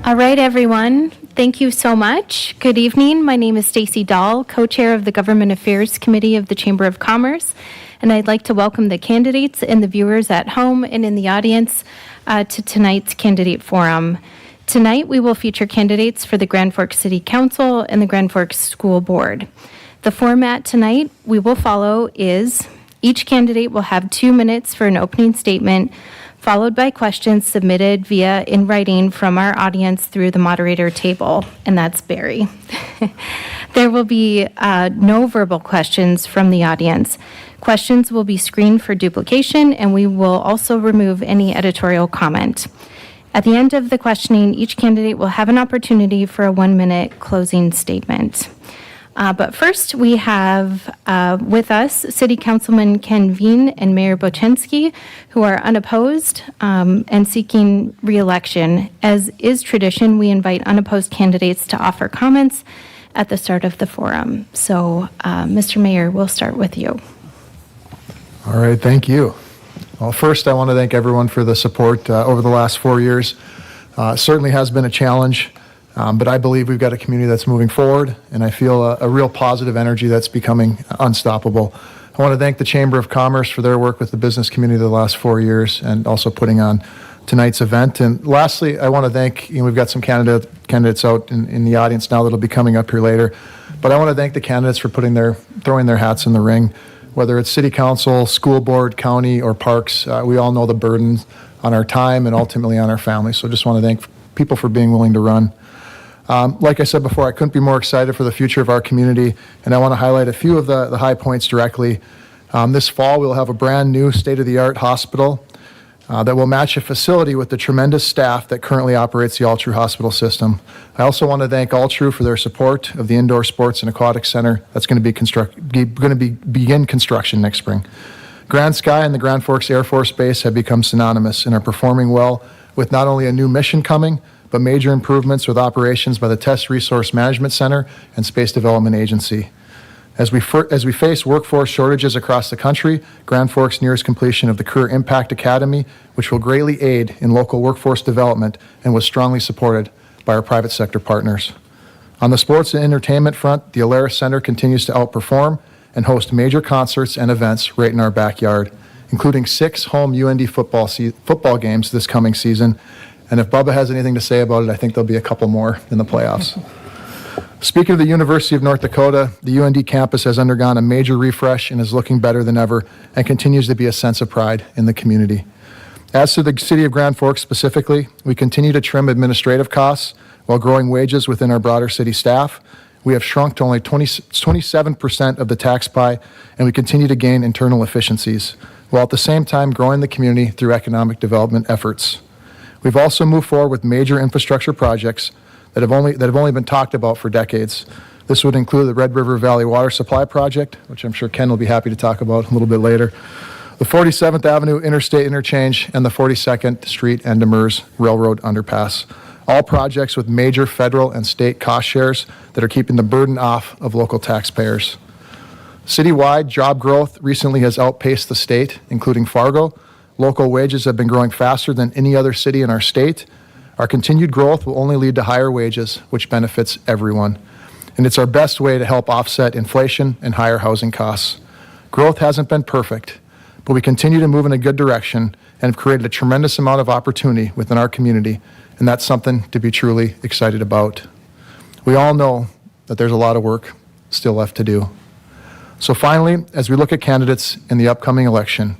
All right, everyone. Thank you so much. Good evening. My name is Stacy Dahl, co-chair of the Government Affairs Committee of the Chamber of Commerce, and I'd like to welcome the candidates and the viewers at home and in the audience to tonight's candidate forum. Tonight, we will feature candidates for the Grand Forks City Council and the Grand Forks School Board. The format tonight we will follow is each candidate will have 2 minutes for an opening statement, followed by questions submitted via in writing from our audience through the moderator table, and that's Barry. There will be no verbal questions from the audience. Questions will be screened for duplication, and we will also remove any editorial comment. At the end of the questioning, each candidate will have an opportunity for a 1-minute closing statement. But first, we have with us City Councilman Ken Veen and Mayor Bochensky, who are unopposed and seeking re-election. As is tradition, we invite unopposed candidates to offer comments at the start of the forum. So, Mr. Mayor, we'll start with you. All right, thank you. Well, first, I want to thank everyone for the support over the last 4 years. It certainly has been a challenge. But I believe we've got a community that's moving forward, and I feel a real positive energy that's becoming unstoppable. I want to thank the Chamber of Commerce for their work with the business community the last 4 years and also putting on tonight's event. And lastly, I want to thank, we've got some candidates out in the audience now that'll be coming up here later, but I want to thank the candidates for throwing their hats in the ring. Whether it's City Council, School Board, County, or Parks, we all know the burden on our time and ultimately on our families. So I just want to thank people for being willing to run. Like I said before, I couldn't be more excited for the future of our community, and I want to highlight a few of the high points directly. This fall, we'll have a brand new state-of-the-art hospital that will match a facility with the tremendous staff that currently operates the Altru Hospital system. I also want to thank Altru for their support of the Indoor Sports and Aquatic Center that's going to begin construction next spring. Grand Sky and the Grand Forks Air Force Base have become synonymous and are performing well with not only a new mission coming, but major improvements with operations by the Test Resource Management Center and Space Development Agency. As we face workforce shortages across the country, Grand Forks nears completion of the Career Impact Academy, which will greatly aid in local workforce development and was strongly supported by our private sector partners. On the sports and entertainment front, the Alaris Center continues to outperform and host major concerts and events right in our backyard, including 6 home UND football games this coming season. And if Bubba has anything to say about it, I think there'll be a couple more in the playoffs. Speaking of the University of North Dakota, the UND campus has undergone a major refresh and is looking better than ever and continues to be a sense of pride in the community. As to the city of Grand Forks specifically, we continue to trim administrative costs while growing wages within our broader city staff. We have shrunk to only 27% of the tax pie, and we continue to gain internal efficiencies, while at the same time growing the community through economic development efforts. We've also moved forward with major infrastructure projects that have only been talked about for decades. This would include the Red River Valley Water Supply Project, which I'm sure Ken will be happy to talk about a little bit later, the 47th Avenue Interstate Interchange, and the 42nd Street and Demers Railroad Underpass. All projects with major federal and state cost shares that are keeping the burden off of local taxpayers. Citywide job growth recently has outpaced the state, including Fargo. Local wages have been growing faster than any other city in our state. Our continued growth will only lead to higher wages, which benefits everyone. And it's our best way to help offset inflation and higher housing costs. Growth hasn't been perfect, but we continue to move in a good direction and have created a tremendous amount of opportunity within our community, and that's something to be truly excited about. We all know that there's a lot of work still left to do. So finally, as we look at candidates in the upcoming election,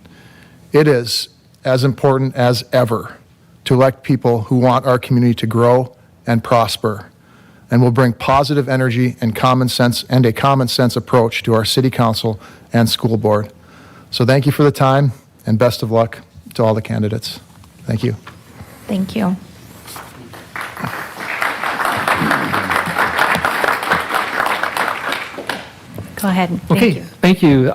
it is as important as ever to elect people who want our community to grow and prosper and will bring positive energy and a common sense approach to our city council and school board. So thank you for the time and best of luck to all the candidates. Thank you. Thank you. Go ahead. Thank you.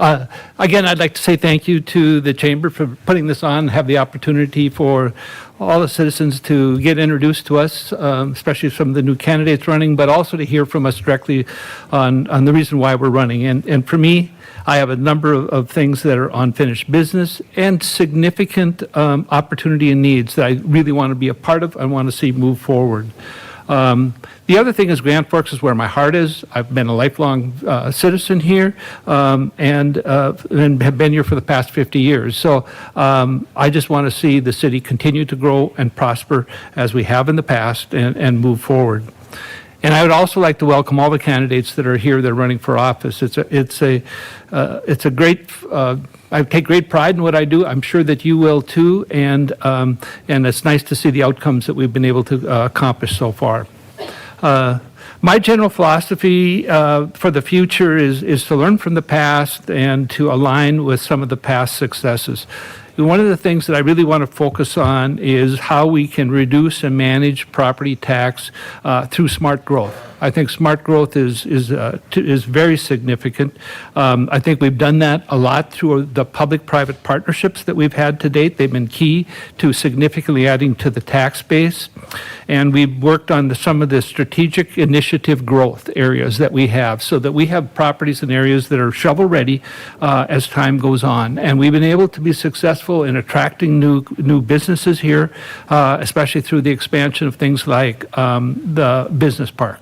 Again, I'd like to say thank you to the Chamber for putting this on, have the opportunity for all the citizens to get introduced to us, especially some of the new candidates running, but also to hear from us directly on the reason why we're running. And for me, I have a number of things that are unfinished business and significant opportunity and needs that I really want to be a part of and want to see move forward. The other thing is Grand Forks is where my heart is. I've been a lifelong citizen here and have been here for the past 50 years. So I just want to see the city continue to grow and prosper as we have in the past and move forward. And I would also like to welcome all the candidates that are here that are running for office. It's a great. I take great pride in what I do. I'm sure that you will too. And it's nice to see the outcomes that we've been able to accomplish so far. My general philosophy for the future is to learn from the past and to align with some of the past successes. One of the things that I really want to focus on is how we can reduce and manage property tax through smart growth. I think smart growth is very significant. I think we've done that a lot through the public-private partnerships that we've had to date. They've been key to significantly adding to the tax base. And we've worked on some of the strategic initiative growth areas that we have so that we have properties and areas that are shovel-ready as time goes on. And we've been able to be successful in attracting new businesses here, especially through the expansion of things like the business park.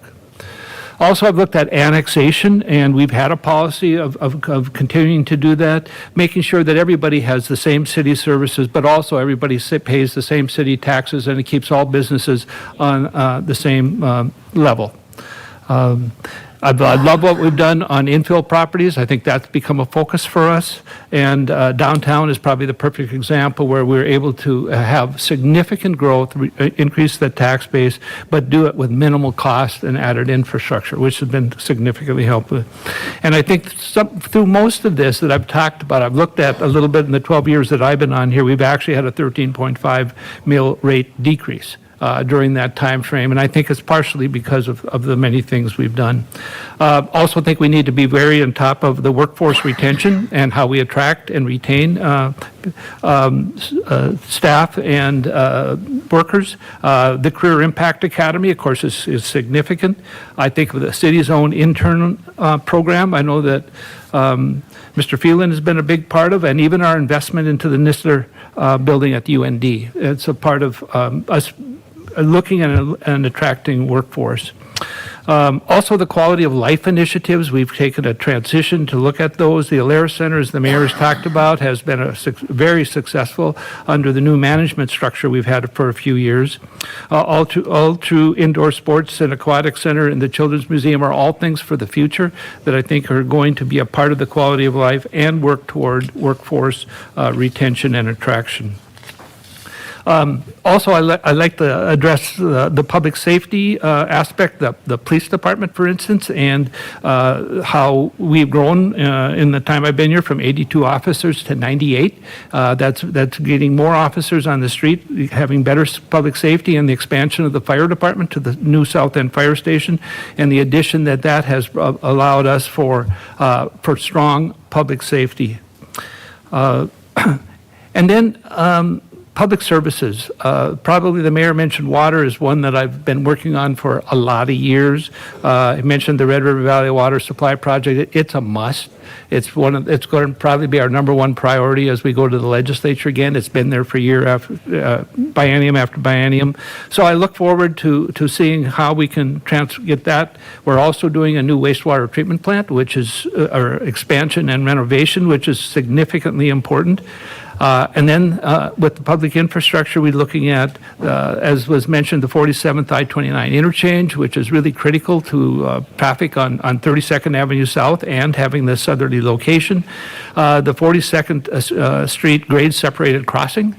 Also, I've looked at annexation, and we've had a policy of continuing to do that, making sure that everybody has the same city services, but also everybody pays the same city taxes, and it keeps all businesses on the same level. I love what we've done on infill properties. I think that's become a focus for us. And downtown is probably the perfect example where we're able to have significant growth, increase the tax base, but do it with minimal cost and added infrastructure, which has been significantly helpful. And I think through most of this that I've talked about, I've looked at a little bit in the 12 years that I've been on here, we've actually had a 13.5 mill rate decrease during that time frame, and I think it's partially because of the many things we've done. Also think we need to be very on top of the workforce retention and how we attract and retain staff and workers. The Career Impact Academy, of course, is significant. I think with the city's own intern program, I know that Mr. Phelan has been a big part of, and even our investment into the Nistler building at UND. It's a part of us looking at and attracting workforce. Also, the quality of life initiatives, we've taken a transition to look at those. The Alaris Center, as the mayor has talked about, has been very successful under the new management structure we've had for a few years. All true indoor sports and aquatic center and the Children's Museum are all things for the future that I think are going to be a part of the quality of life and work toward workforce retention and attraction. Also, I like to address the public safety aspect, the police department, for instance, and how we've grown in the time I've been here from 82 officers to 98. That's getting more officers on the street, having better public safety, and the expansion of the fire department to the new South End Fire Station, and the addition that has allowed us for strong public safety. And then public services. Probably the mayor mentioned water is one that I've been working on for a lot of years. I mentioned the Red River Valley Water Supply Project. It's a must. It's going to probably be our number one priority as we go to the legislature again. It's been there for year after biennium after biennium. So I look forward to seeing how we can get that. We're also doing a new wastewater treatment plant, which is our expansion and renovation, which is significantly important. And then with the public infrastructure, we're looking at, as was mentioned, the 47th I-29 interchange, which is really critical to traffic on 32nd Avenue South and having the southerly location. The 42nd Street grade separated crossing,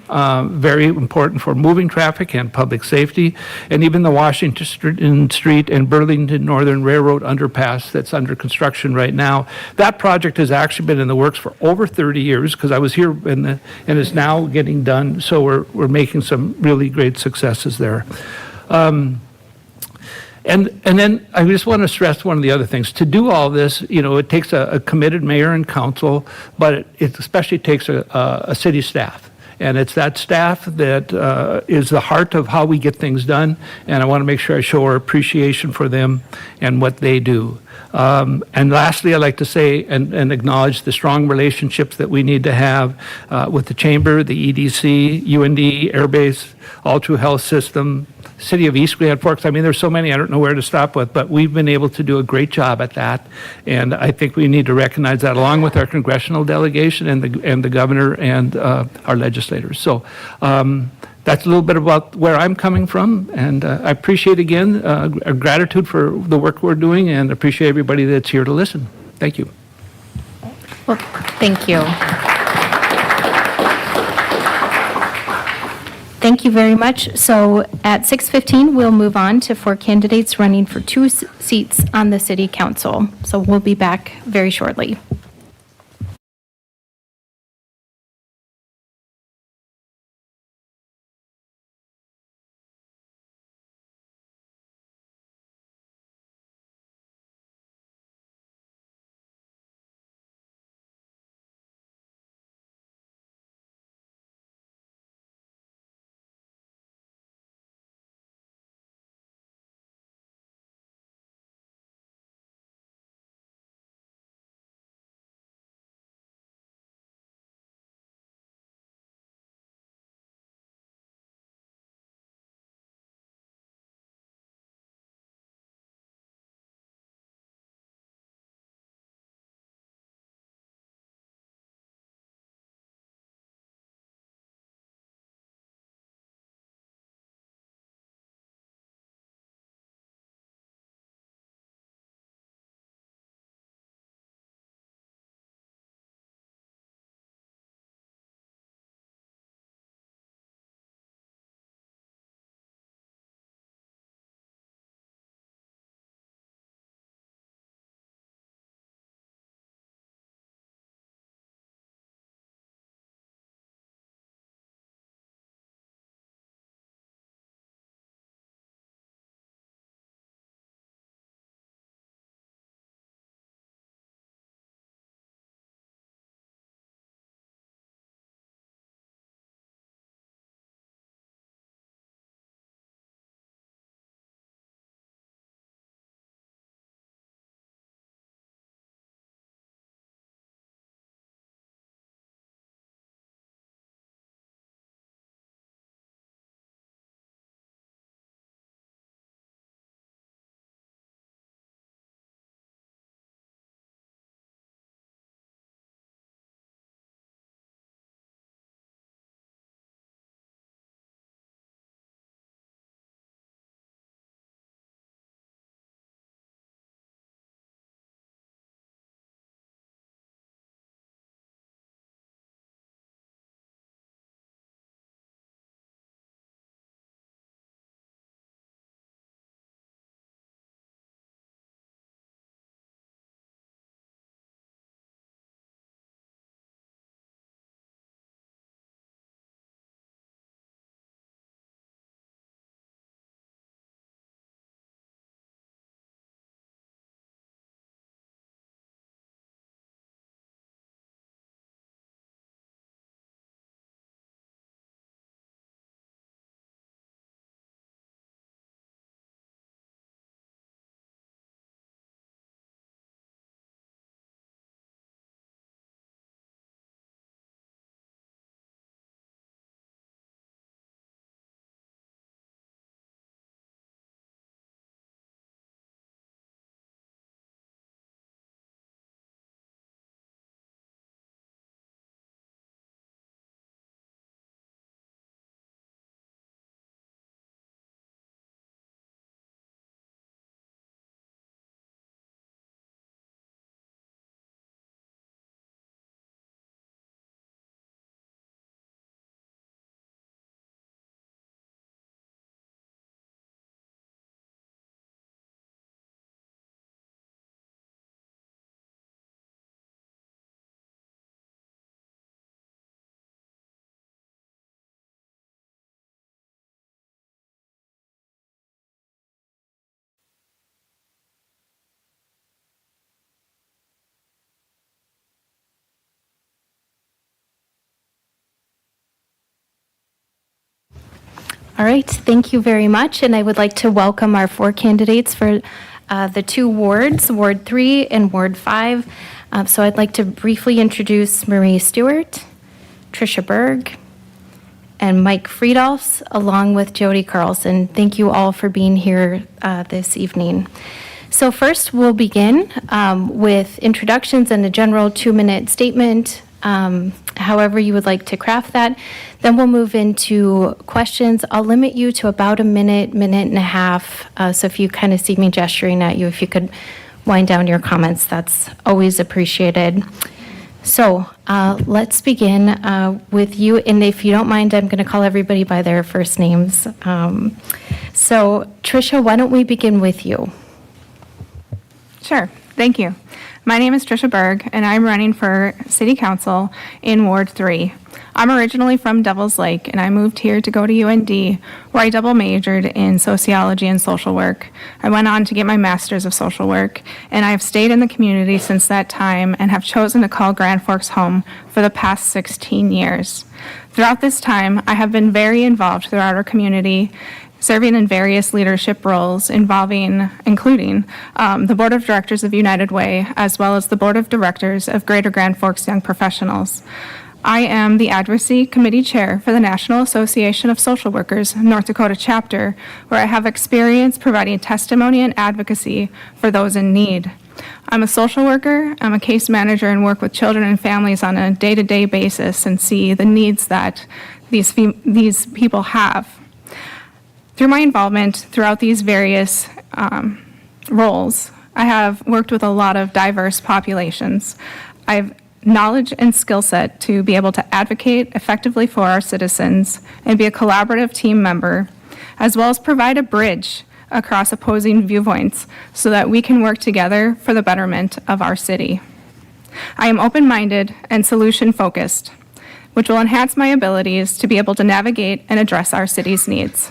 very important for moving traffic and public safety. And even the Washington Street and Burlington Northern Railroad underpass that's under construction right now. That project has actually been in the works for over 30 years because I was here and is now getting done. So we're making some really great successes there. And then I just want to stress one of the other things. To do all this, it takes a committed mayor and council, but it especially takes a city staff. And it's that staff that is the heart of how we get things done. And I want to make sure I show our appreciation for them and what they do. And lastly, I'd like to say and acknowledge the strong relationships that we need to have with the Chamber, the EDC, UND, Airbase, All True Health System, city of East Grand Forks. I mean, there's so many, I don't know where to stop with, but we've been able to do a great job at that. And I think we need to recognize that along with our congressional delegation and the governor and our legislators. So that's a little bit about where I'm coming from. And I appreciate, again, gratitude for the work we're doing and appreciate everybody that's here to listen. Thank you. Well, thank you. Thank you very much. So at 6:15, we'll move on to 4 candidates running for 2 seats on the city council. So we'll be back very shortly. All right, thank you very much. And I would like to welcome our 4 candidates for the 2 wards, Ward 3 and Ward 5. So I'd like to briefly introduce Marie Stewart, Tricia Berg, and Mike Friedolfs, along with Jody Carlson. Thank you all for being here this evening. So first, we'll begin with introductions and a general 2-minute statement, however you would like to craft that. Then we'll move into questions. I'll limit you to about a minute, minute and a half. So if you kind of see me gesturing at you, if you could wind down your comments, that's always appreciated. So let's begin with you. And if you don't mind, I'm going to call everybody by their first names. So Tricia, why don't we begin with you? Sure. Thank you. My name is Tricia Berg, and I'm running for City Council in Ward 3. I'm originally from Devils Lake, and I moved here to go to UND, where I double majored in sociology and social work. I went on to get my master's of social work, and I have stayed in the community since that time and have chosen to call Grand Forks home for the past 16 years. Throughout this time, I have been very involved throughout our community, serving in various leadership roles including the Board of Directors of United Way, as well as the Board of Directors of Greater Grand Forks Young Professionals. I am the Advocacy Committee Chair for the National Association of Social Workers North Dakota chapter, where I have experience providing testimony and advocacy for those in need. I'm a social worker, I'm a case manager, and work with children and families on a day-to-day basis and see the needs that these people have. Through my involvement throughout these various roles, I have worked with a lot of diverse populations. I have knowledge and skill set to be able to advocate effectively for our citizens and be a collaborative team member, as well as provide a bridge across opposing viewpoints so that we can work together for the betterment of our city. I am open-minded and solution-focused, which will enhance my abilities to be able to navigate and address our city's needs.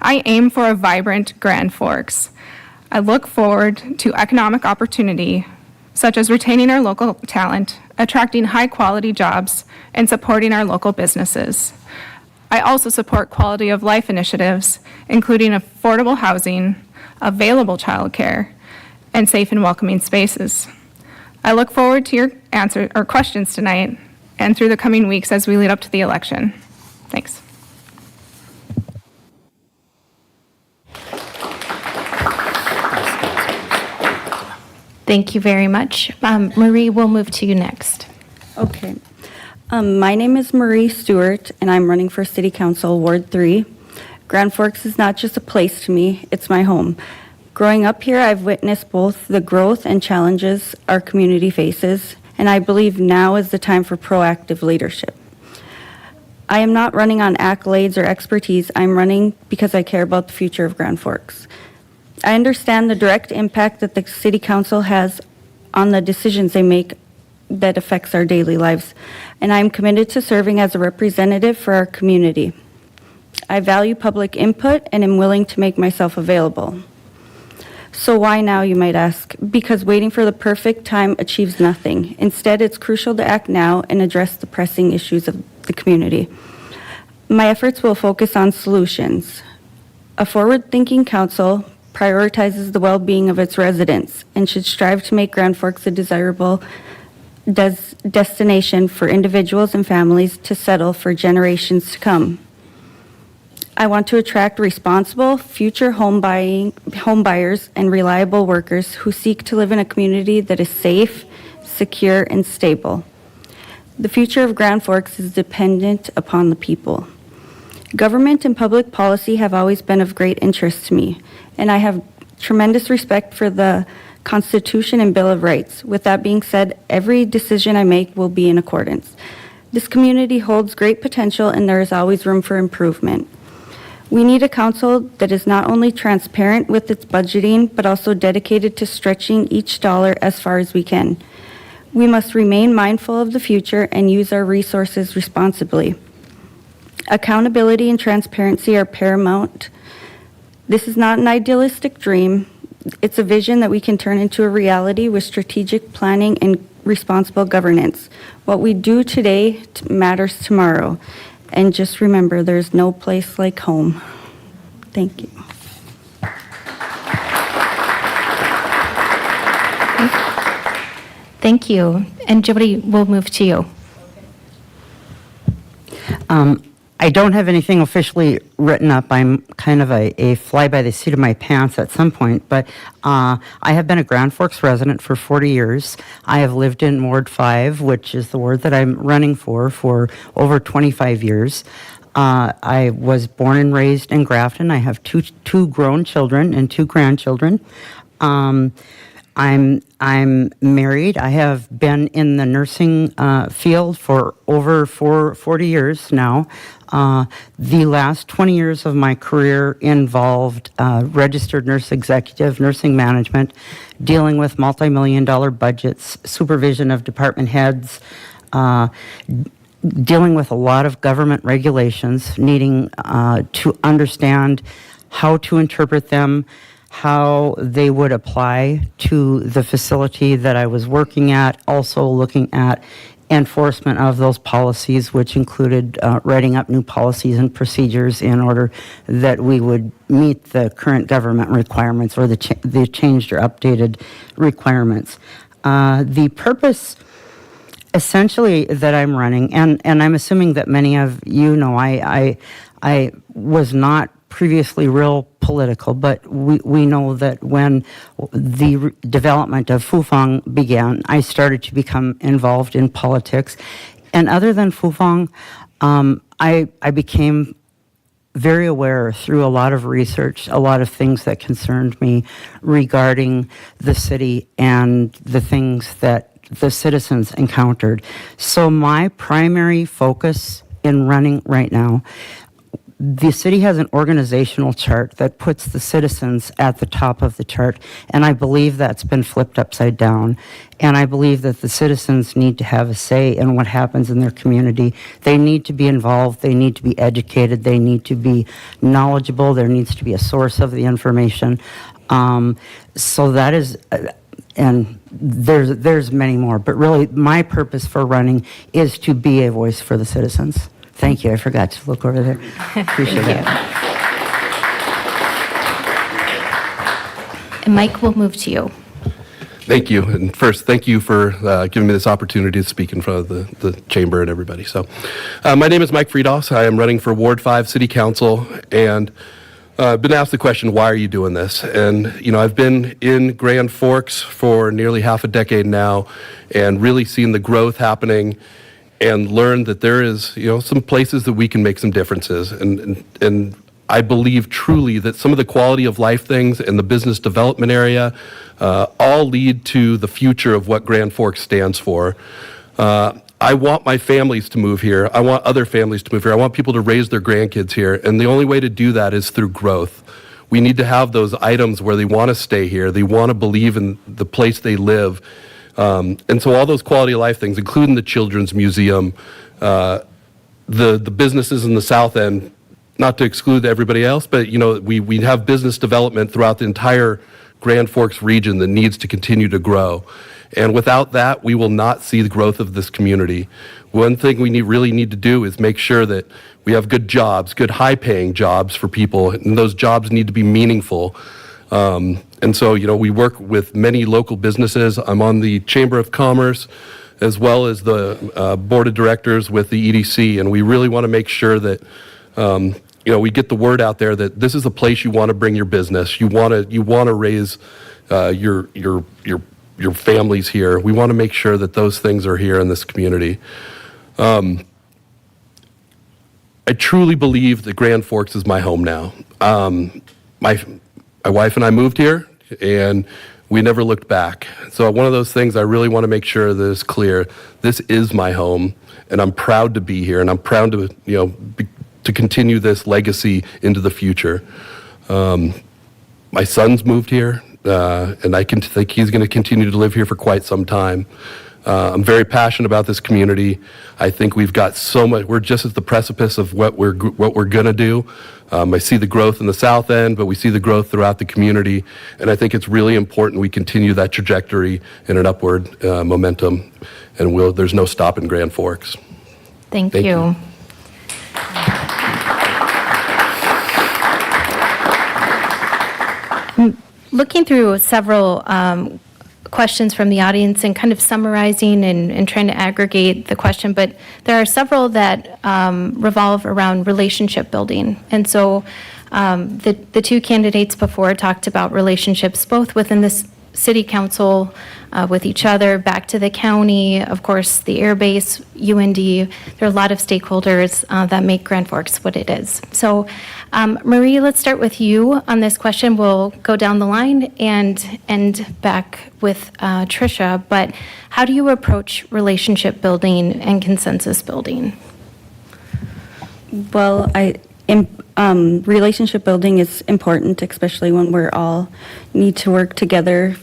I aim for a vibrant Grand Forks. I look forward to economic opportunity, such as retaining our local talent, attracting high-quality jobs, and supporting our local businesses. I also support quality of life initiatives, including affordable housing, available childcare, and safe and welcoming spaces. I look forward to your answers or questions tonight and through the coming weeks as we lead up to the election. Thanks. Thank you very much. Marie, we'll move to you next. Okay. My name is Marie Stewart, and I'm running for City Council, Ward 3. Grand Forks is not just a place to me, it's my home. Growing up here, I've witnessed both the growth and challenges our community faces, and I believe now is the time for proactive leadership. I am not running on accolades or expertise. I'm running because I care about the future of Grand Forks. I understand the direct impact that the City Council has on the decisions they make that affects our daily lives, and I'm committed to serving as a representative for our community. I value public input and am willing to make myself available. So why now, you might ask? Because waiting for the perfect time achieves nothing. Instead, it's crucial to act now and address the pressing issues of the community. My efforts will focus on solutions. A forward-thinking council prioritizes the well-being of its residents and should strive to make Grand Forks a desirable destination for individuals and families to settle for generations to come. I want to attract responsible future home buyers and reliable workers who seek to live in a community that is safe, secure, and stable. The future of Grand Forks is dependent upon the people. Government and public policy have always been of great interest to me, and I have tremendous respect for the Constitution and Bill of Rights. With that being said, every decision I make will be in accordance. This community holds great potential, and there is always room for improvement. We need a council that is not only transparent with its budgeting, but also dedicated to stretching each dollar as far as we can. We must remain mindful of the future and use our resources responsibly. Accountability and transparency are paramount. This is not an idealistic dream. It's a vision that we can turn into a reality with strategic planning and responsible governance. What we do today matters tomorrow. And just remember, there's no place like home. Thank you. Thank you. And Jody, we'll move to you. I don't have anything officially written up. I'm kind of a fly by the seat of my pants at some point, but I have been a Grand Forks resident for 40 years. I have lived in Ward 5, which is the ward that I'm running for over 25 years. I was born and raised in Grafton. I have two grown children and 2 grandchildren. I'm married. I have been in the nursing field for over 40 years now. The last 20 years of my career involved registered nurse executive, nursing management, dealing with multi-million-dollar budgets, supervision of department heads, dealing with a lot of government regulations, needing to understand how to interpret them, how they would apply to the facility that I was working at, also looking at enforcement of those policies, which included writing up new policies and procedures in order that we would meet the current government requirements or the changed or updated requirements. The purpose essentially that I'm running, and I'm assuming that many of you know, I was not previously real political, but we know that when the development of Fufang began, I started to become involved in politics. And other than Fufang, I became very aware through a lot of research, a lot of things that concerned me regarding the city and the things that the citizens encountered. So my primary focus in running right now, the city has an organizational chart that puts the citizens at the top of the chart, and I believe that's been flipped upside down. And I believe that the citizens need to have a say in what happens in their community. They need to be involved, they need to be educated, they need to be knowledgeable, there needs to be a source of the information. So that is, and there's many more, but really my purpose for running is to be a voice for the citizens. Thank you. I forgot to look over there. Appreciate it. And Mike, we'll move to you. Thank you. And first, thank you for giving me this opportunity to speak in front of the chamber and everybody. So, my name is Mike Friedos. I am running for Ward 5 City Council, and I've been asked the question, why are you doing this? And, you know, I've been in Grand Forks for nearly half a decade now and really seen the growth happening and learned that there is, you know, some places that we can make some differences. And I believe truly that some of the quality of life things in the business development area all lead to the future of what Grand Forks stands for. I want my families to move here. I want other families to move here. I want people to raise their grandkids here. And the only way to do that is through growth. We need to have those items where they want to stay here. They want to believe in the place they live. And so all those quality of life things, including the Children's Museum, the businesses in the South End, not to exclude everybody else, but, you know, we have business development throughout the entire Grand Forks region that needs to continue to grow. And without that, we will not see the growth of this community. One thing we really need to do is make sure that we have good jobs, good high-paying jobs for people, and those jobs need to be meaningful. And so, you know, we work with many local businesses. I'm on the Chamber of Commerce as well as the Board of Directors with the EDC, and we really want to make sure that, you know, we get the word out there that this is a place you want to bring your business. You want to raise your families here. We want to make sure that those things are here in this community. I truly believe that Grand Forks is my home now. My wife and I moved here, and we never looked back. So one of those things I really want to make sure that is clear. This is my home, and I'm proud to be here, and I'm proud to, you know, to continue this legacy into the future. My son's moved here, and I can think he's going to continue to live here for quite some time. I'm very passionate about this community. I think we've got so much. We're just at the precipice of what we're going to do. I see the growth in the South End, but we see the growth throughout the community, and I think it's really important we continue that trajectory in an upward momentum, and there's no stopping Grand Forks. Thank Thank you. Looking through several questions from the audience and kind of summarizing and trying to aggregate the question, but there are several that revolve around relationship building. And so the two candidates before talked about relationships both within this city council, with each other, back to the county, of course, the air base, UND. There are a lot of stakeholders that make Grand Forks what it is. So, Marie, let's start with you on this question. We'll go down the line and end back with Tricia. But how do you approach relationship building and consensus building? Well, relationship building is important, especially when we're all need to work together.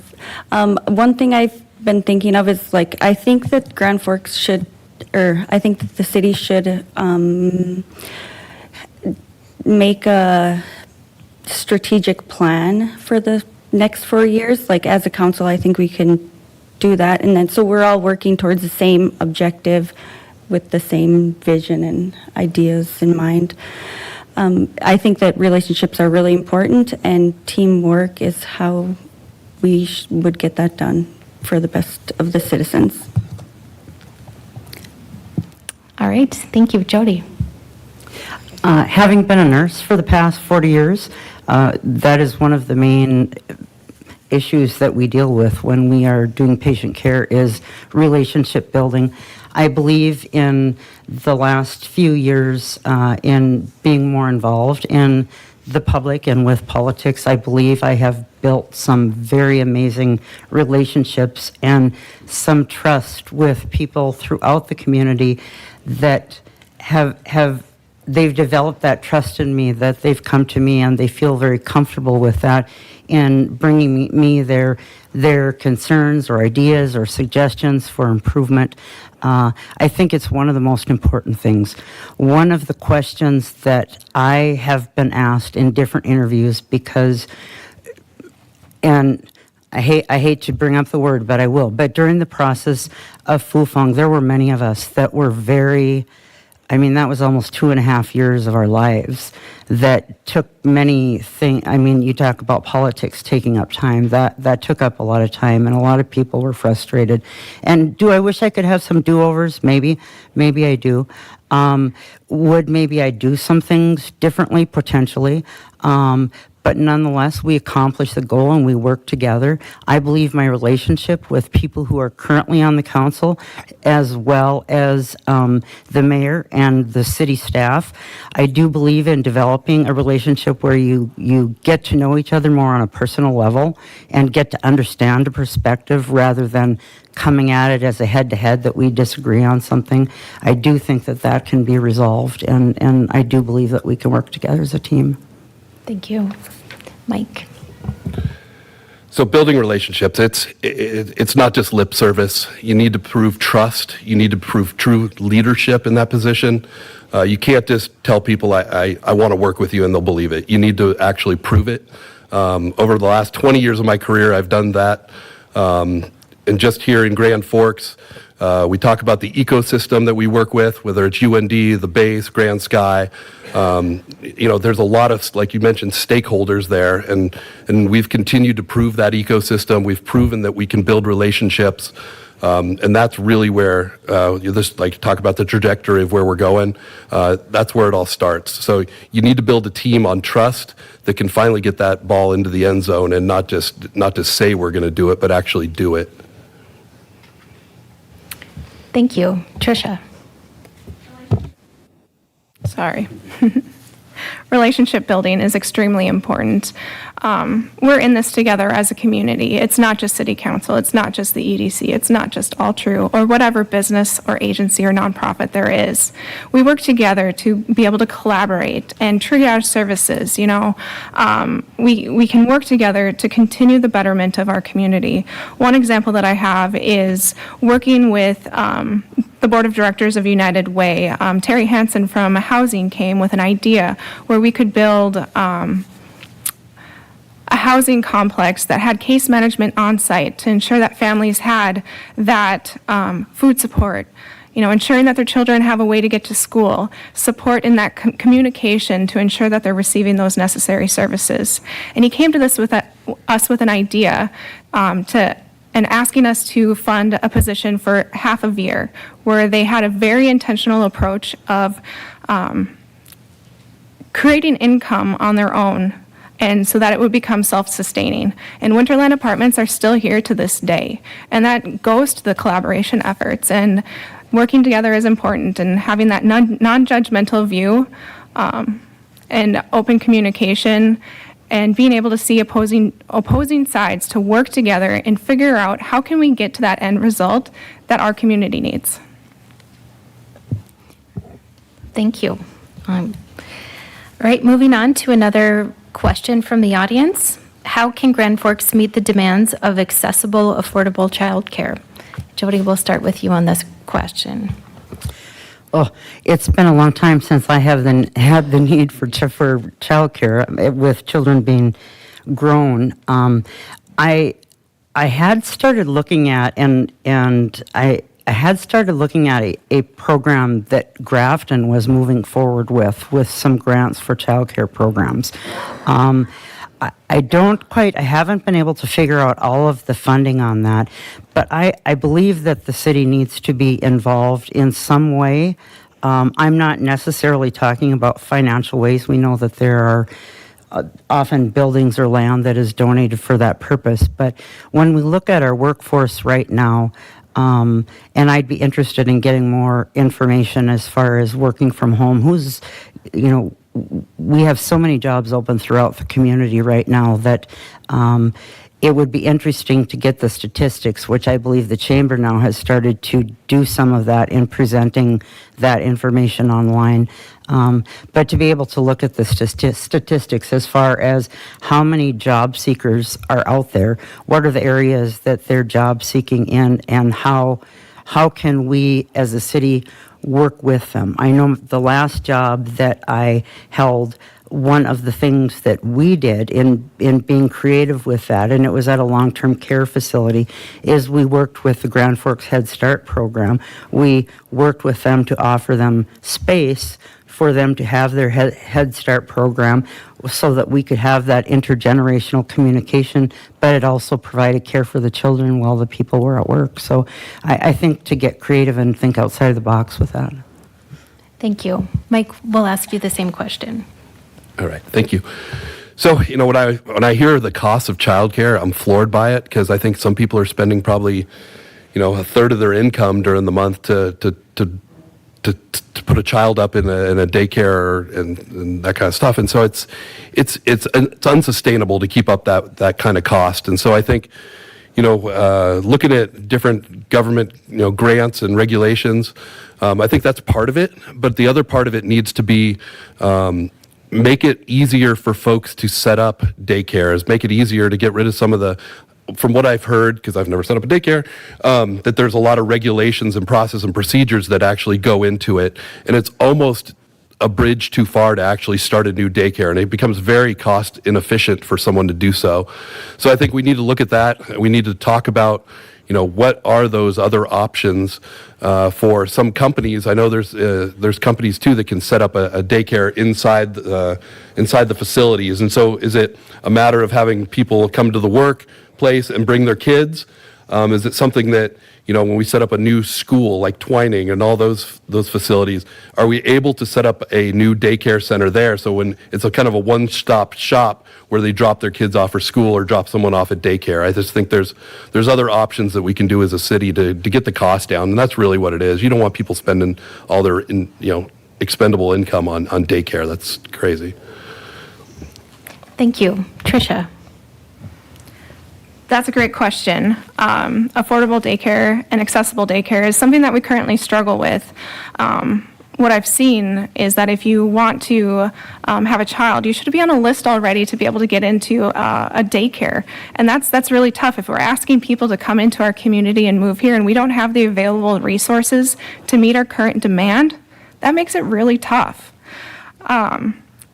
One thing I've been thinking of is I think that Grand Forks should, or I think that the city should make a strategic plan for the next 4 years. As a council, I think we can do that. And then so we're all working towards the same objective with the same vision and ideas in mind. I think that relationships are really important, and teamwork is how we would get that done for the best of the citizens. All right, thank you, Jody. Having been a nurse for the past 40 years, that is one of the main issues that we deal with when we are doing patient care is relationship building. I believe in the last few years in being more involved in the public and with politics. I believe I have built some very amazing relationships and some trust with people throughout the community that they've developed that trust in me, that they've come to me and they feel very comfortable with that in bringing me their concerns or ideas or suggestions for improvement. I think it's one of the most important things. One of the questions that I have been asked in different interviews and I hate to bring up the word, but I will. But during the process of Fufeng, there were many of us that were that was almost 2.5 years of our lives that took many things. You talk about politics taking up time. That took up a lot of time, and a lot of people were frustrated. And do I wish I could have some do-overs? Maybe I do. Would maybe I do some things differently? Potentially. But nonetheless, we accomplished the goal and we worked together. I believe my relationship with people who are currently on the council, as well as the mayor and the city staff, I do believe in developing a relationship where you get to know each other more on a personal level and get to understand a perspective rather than coming at it as a head-to-head that we disagree on something. I do think that can be resolved, and I do believe that we can work together as a team. Thank you. Mike. So building relationships, it's not just lip service. You need to prove trust. You need to prove true leadership in that position. You can't just tell people, I want to work with you and they'll believe it. You need to actually prove it. Over the last 20 years of my career, I've done that. And just here in Grand Forks, we talk about the ecosystem that we work with, whether it's UND, the base, Grand Sky. There's a lot of, like you mentioned, stakeholders there, and we've continued to prove that ecosystem. We've proven that we can build relationships, and that's really where talk about the trajectory of where we're going. That's where it all starts. So you need to build a team on trust that can finally get that ball into the end zone, and not just say we're going to do it, but actually do it. Thank you. Tricia. Sorry. Relationship building is extremely important. We're in this together as a community. It's not just city council. It's not just the EDC. It's not just All True or whatever business or agency or nonprofit there is. We work together to be able to collaborate and triage services. We can work together to continue the betterment of our community. One example that I have is working with the board of directors of United Way. Terry Hansen from Housing came with an idea where we could build a housing complex that had case management on site to ensure that families had that food support, ensuring that their children have a way to get to school, support in that communication to ensure that they're receiving those necessary services. And he came to us with an idea and and asking us to fund a position for half a year, where they had a very intentional approach of creating income on their own, and so that it would become self-sustaining. And Winterland Apartments are still here to this day, and that goes to the collaboration efforts, and working together is important, and having that non-judgmental view and open communication, and being able to see opposing sides to work together and figure out how can we get to that end result that our community needs. Thank you. All right, moving on to another question from the audience. How can Grand Forks meet the demands of accessible, affordable childcare? Jody, we'll start with you on this question. Oh, it's been a long time since I have had the need for childcare with children being grown. I had started looking at I had started looking at a program that Grafton was moving forward with some grants for childcare programs. I haven't been able to figure out all of the funding on that, but I believe that the city needs to be involved in some way. I'm not necessarily talking about financial ways. We know that there are often buildings or land that is donated for that purpose, but when we look at our workforce right now, and I'd be interested in getting more information as far as working from home, we have so many jobs open throughout the community right now that it would be interesting to get the statistics, which I believe the Chamber now has started to do some of that in presenting that information online. But to be able to look at the statistics as far as how many job seekers are out there, what are the areas that they're job seeking in, and how can we as a city work with them. I know the last job that I held, one of the things that we did in being creative with that, and it was at a long-term care facility, is we worked with the Grand Forks Head Start program. We worked with them to offer them space for them to have their Head Start program so that we could have that intergenerational communication, but it also provided care for the children while the people were at work. So I think to get creative and think outside the box with that. Thank you. Mike, we'll ask you the same question. All right, thank you. So, when I hear the cost of childcare, I'm floored by it, because I think some people are spending probably, a third of their income during the month to put a child up in a daycare and that kind of stuff. And so it's unsustainable to keep up that kind of cost. And so I think, looking at different government, grants and regulations, I think that's part of it. But the other part of it needs to be make it easier for folks to set up daycares, make it easier to get rid of some of the, from what I've heard, because I've never set up a daycare, that there's a lot of regulations and process and procedures that actually go into it. And it's almost a bridge too far to actually start a new daycare, and it becomes very cost inefficient for someone to do so. So I think we need to look at that. We need to talk about, what are those other options for some companies. I know there's companies too that can set up a daycare inside the facilities. And so is it a matter of having people come to the workplace and bring their kids? Is it something that, when we set up a new school like Twining and all those facilities, are we able to set up a new daycare center there? So when it's a kind of a one-stop shop where they drop their kids off for school or drop someone off at daycare. I just think there's other options that we can do as a city to get the cost down. And that's really what it is. You don't want people spending all their, expendable income on daycare. That's crazy. Thank you. Tricia. That's a great question. Affordable daycare and accessible daycare is something that we currently struggle with. What I've seen is that if you want to have a child, you should be on a list already to be able to get into a daycare. And that's really tough. If we're asking people to come into our community and move here and we don't have the available resources to meet our current demand, that makes it really tough.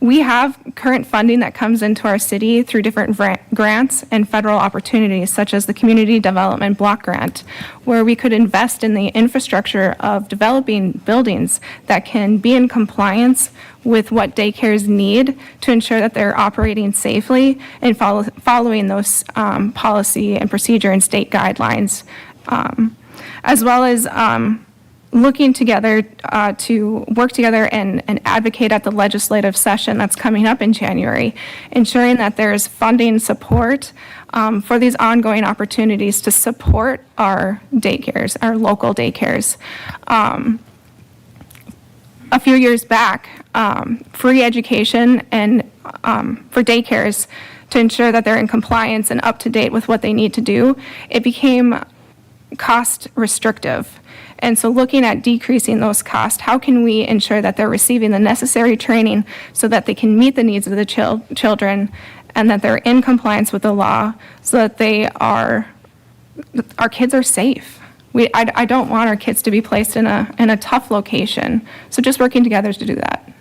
we have current funding that comes into our city through different grants and federal opportunities, such as the Community Development Block Grant, where we could invest in the infrastructure of developing buildings that can be in compliance with what daycares need to ensure that they're operating safely and following those policy and procedure and state guidelines, as well as looking together to work together and advocate at the legislative session that's coming up in January, ensuring that there's funding support for these ongoing opportunities to support our daycares, our local daycares. A few years back, free education and for daycares to ensure that they're in compliance and up to date with what they need to do, it became cost restrictive. And so looking at decreasing those costs, how can we ensure that they're receiving the necessary training so that they can meet the needs of the children and that they're in compliance with the law so that our kids are safe. I don't want our kids to be placed in a tough location. So just working together to do that.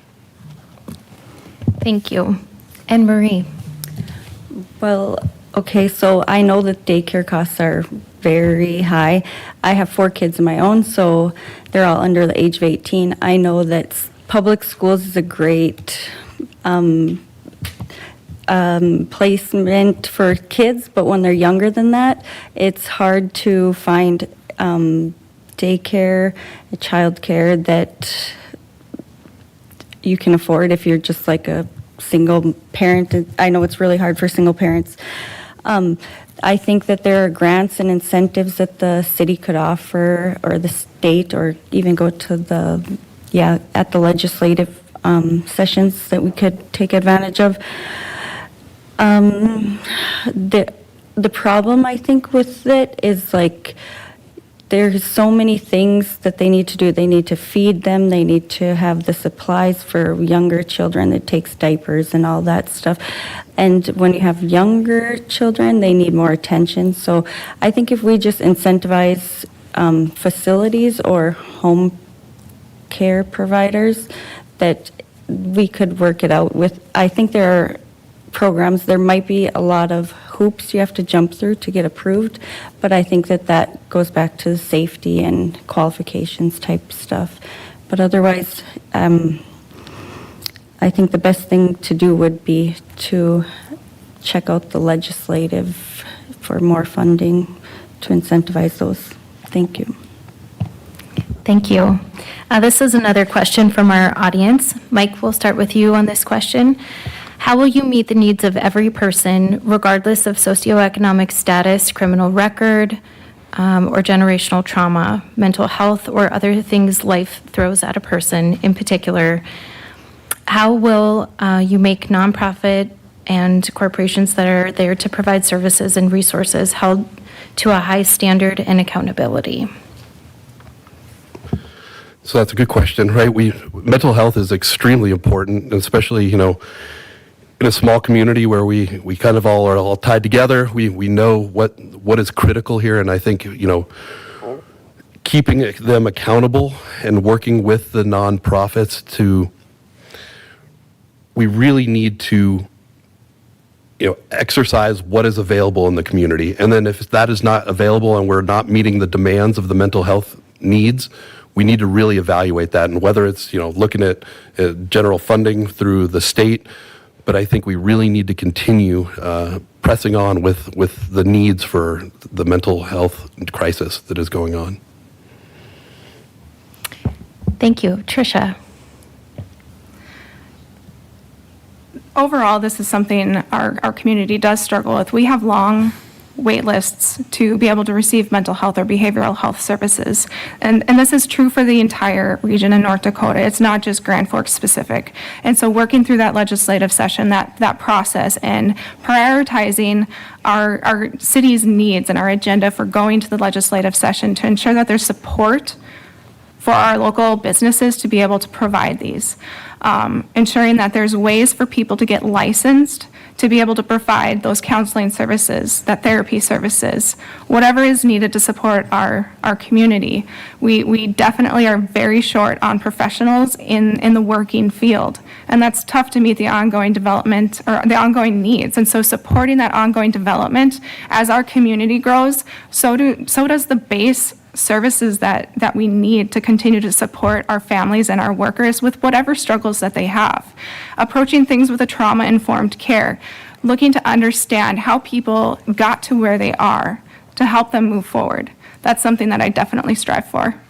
Thank you. Anne Marie. Well, okay, so I know that daycare costs are very high. I have 4 kids of my own, so they're all under the age of 18. I know that public schools is a great placement for kids, but when they're younger than that, it's hard to find daycare, childcare that you can afford if you're just like a single parent. I know it's really hard for single parents. I think that there are grants and incentives that the city could offer, or the state, or even go to at the legislative sessions that we could take advantage of. The problem, I think, with it is like there's so many things that they need to do. They need to feed them. They need to have the supplies for younger children. It takes diapers and all that stuff. And when you have younger children, they need more attention. So I think if we just incentivize facilities or home care providers, that we could work it out with. I think there are programs, there might be a lot of hoops you have to jump through to get approved, but I think that goes back to safety and qualifications type stuff. But otherwise, I think the best thing to do would be to check out the legislative for more funding to incentivize those. Thank you. Thank you. This is another question from our audience. Mike, we'll start with you on this question. How will you meet the needs of every person, regardless of socioeconomic status, criminal record, or generational trauma, mental health, or other things life throws at a person in particular? How will you make nonprofit and corporations that are there to provide services and resources held to a high standard and accountability? So that's a good question, right? Mental health is extremely important, especially, in a small community where we kind of all are all tied together. We know what is critical here, and I think, keeping them accountable and working with the nonprofits we really need to, exercise what is available in the community. And then if that is not available and we're not meeting the demands of the mental health needs, we need to really evaluate that. And whether it's, looking at general funding through the state, but I think we really need to continue pressing on with the needs for the mental health crisis that is going on. Thank you. Tricia. Overall, this is something our community does struggle with. We have long wait lists to be able to receive mental health or behavioral health services. And this is true for the entire region in North Dakota. It's not just Grand Forks specific. And so working through that legislative session, that process, and prioritizing our city's needs and our agenda for going to the legislative session to ensure that there's support for our local businesses to be able to provide these. ensuring that there's ways for people to get licensed to be able to provide those counseling services, that therapy services, whatever is needed to support our community. We definitely are very short on professionals in the working field, and that's tough to meet the ongoing development or the ongoing needs. And so supporting that ongoing development as our community grows, so does the base services that we need to continue to support our families and our workers with whatever struggles that they have. Approaching things with a trauma-informed care, looking to understand how people got to where they are to help them move forward. That's something that I definitely strive for.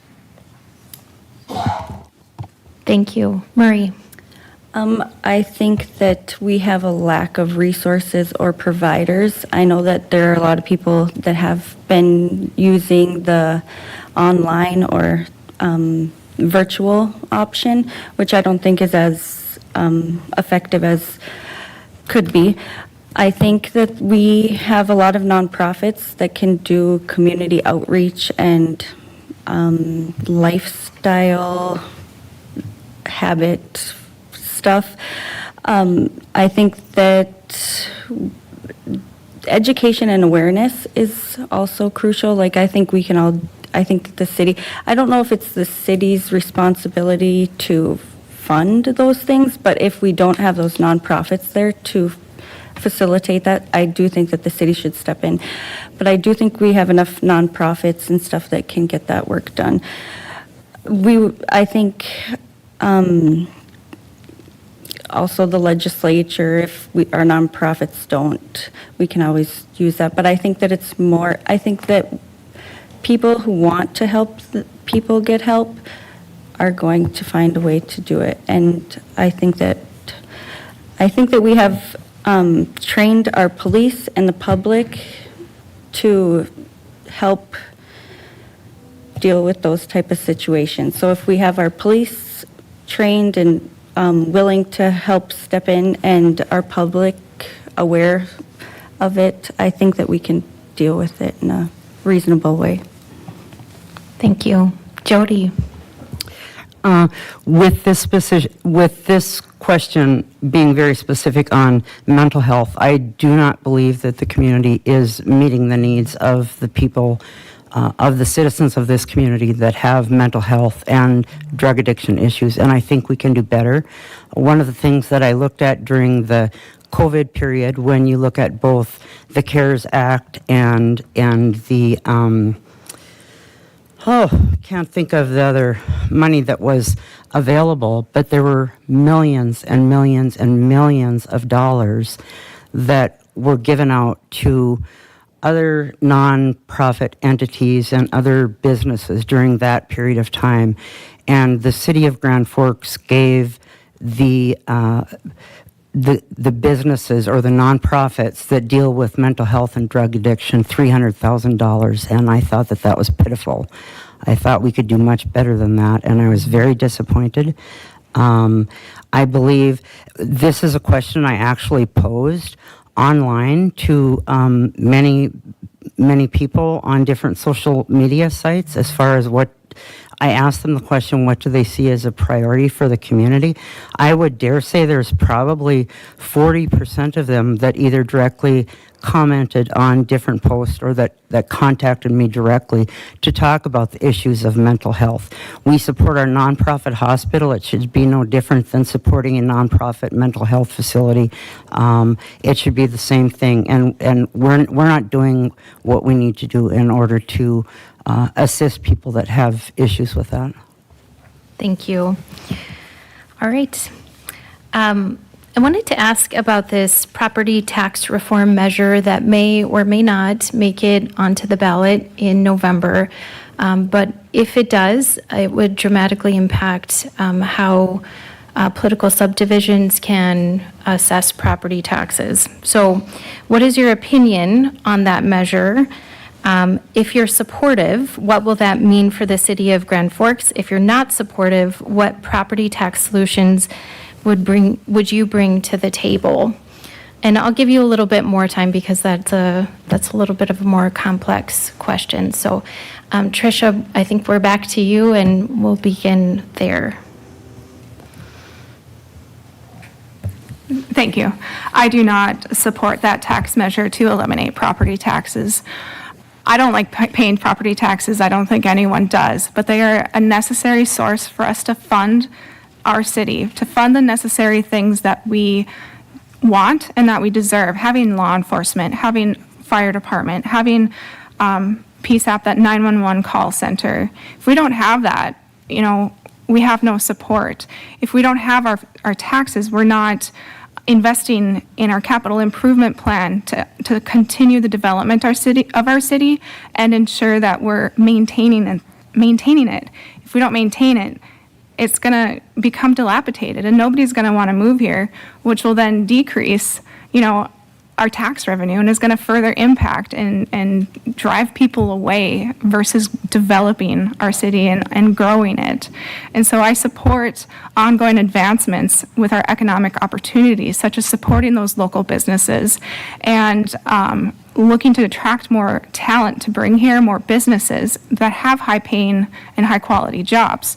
Thank you. Marie? I think that we have a lack of resources or providers. I know that there are a lot of people that have been using the online or virtual option, which I don't think is as effective as could be. I think that we have a lot of nonprofits that can do community outreach and lifestyle habit stuff. I think that education and awareness is also crucial. Like, I think that the city, I don't know if it's the city's responsibility to fund those things, but if we don't have those nonprofits there to facilitate that, I do think that the city should step in. But I do think we have enough nonprofits and stuff that can get that work done. I think, also the legislature, if our nonprofits don't, we can always use that. But I think that I think that people who want to help people get help are going to find a way to do it. And I think that we have trained our police and the public to help deal with those type of situations. So if we have our police trained and willing to help step in and our public aware of it, I think that we can deal with it in a reasonable way. Thank you. Jody? With this question being very specific on mental health, I do not believe that the community is meeting the needs of the people, of the citizens of this community that have mental health and drug addiction issues, and I think we can do better. One of the things that I looked at during the COVID period, when you look at both the CARES Act and the can't think of the other money that was available, but there were millions and millions and millions of dollars that were given out to other nonprofit entities and other businesses during that period of time. And the city of Grand Forks gave the businesses or the nonprofits that deal with mental health and drug addiction $300,000, and I thought that was pitiful. I thought we could do much better than that, and I was very disappointed. I believe this is a question I actually posed online to many people on different social media sites as far as what I asked them the question, what do they see as a priority for the community? I would dare say there's probably 40% of them that either directly commented on different posts or that contacted me directly to talk about the issues of mental health. We support our nonprofit hospital. It should be no different than supporting a nonprofit mental health facility. It should be the same thing, and we're not doing what we need to do in order to assist people that have issues with that. Thank you. All right. I wanted to ask about this property tax reform measure that may or may not make it onto the ballot in November. But if it does, it would dramatically impact how political subdivisions can assess property taxes. So what is your opinion on that measure? If you're supportive, what will that mean for the city of Grand Forks? If you're not supportive, what property tax solutions would you bring to the table? And I'll give you a little bit more time because that's a little bit of a more complex question. So, Tricia, I think we're back to you, and we'll begin there. Thank you. I do not support that tax measure to eliminate property taxes. I don't like paying property taxes. I don't think anyone does, but they are a necessary source for us to fund our city, to fund the necessary things that we want and that we deserve. Having law enforcement, having fire department, having PSAP, that 911 call center. If we don't have that, we have no support. If we don't have our taxes, we're not investing in our capital improvement plan to continue the development of our city and ensure that we're maintaining it. If we don't maintain it, it's going to become dilapidated and nobody's going to want to move here, which will then decrease, our tax revenue and is going to further impact and drive people away versus developing our city and growing it. And so I support ongoing advancements with our economic opportunities, such as supporting those local businesses and looking to attract more talent to bring here more businesses that have high-paying and high-quality jobs.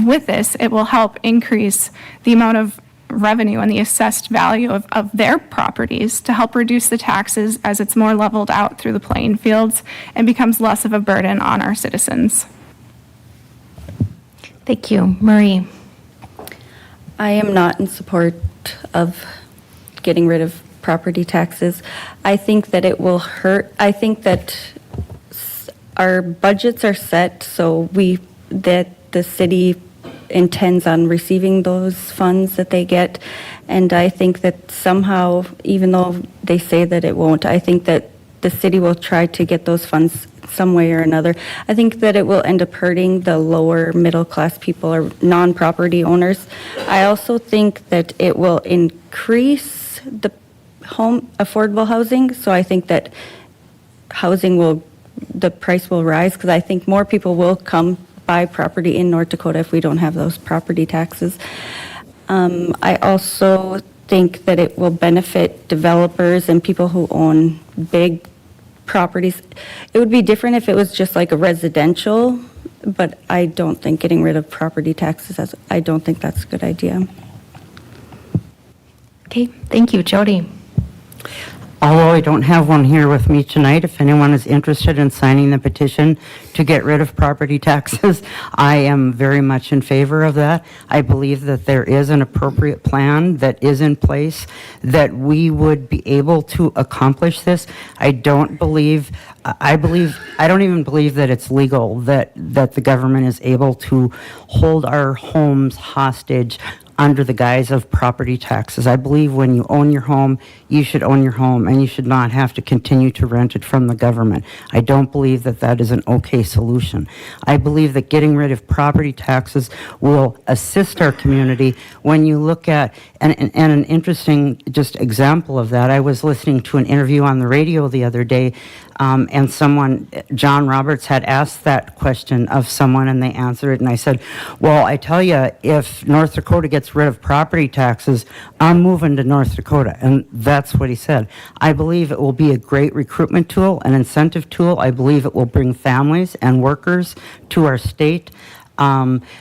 With this, it will help increase the amount of revenue and the assessed value of their properties to help reduce the taxes as it's more leveled out through the playing fields and becomes less of a burden on our citizens. Thank you. Marie? I am not in support of getting rid of property taxes. I think that it will hurt. I think that our budgets are set so that the city intends on receiving those funds that they get. And I think that somehow, even though they say that it won't, I think that the city will try to get those funds some way or another. I think that it will end up hurting the lower middle class people or non-property owners. I also think that it will increase the affordable housing. So I think that the price will rise because I think more people will come buy property in North Dakota if we don't have those property taxes. I also think that it will benefit developers and people who own big properties. It would be different if it was just like a residential, but I don't think getting rid of property taxes, I don't think that's a good idea. Okay, thank you. Jody? Although I don't have one here with me tonight, if anyone is interested in signing the petition to get rid of property taxes, I am very much in favor of that. I believe that there is an appropriate plan that is in place that we would be able to accomplish this. I don't even believe that it's legal that the government is able to hold our homes hostage under the guise of property taxes. I believe when you own your home, you should own your home and you should not have to continue to rent it from the government. I don't believe that that is an okay solution. I believe that getting rid of property taxes will assist our community. When you look at, and an interesting just example of that, I was listening to an interview on the radio the other day, and John Roberts had asked that question of someone and they answered it, and I said, well, I tell you, if North Dakota gets rid of property taxes, I'm moving to North Dakota. And that's what he said. I believe it will be a great recruitment tool, an incentive tool. I believe it will bring families and workers to our state.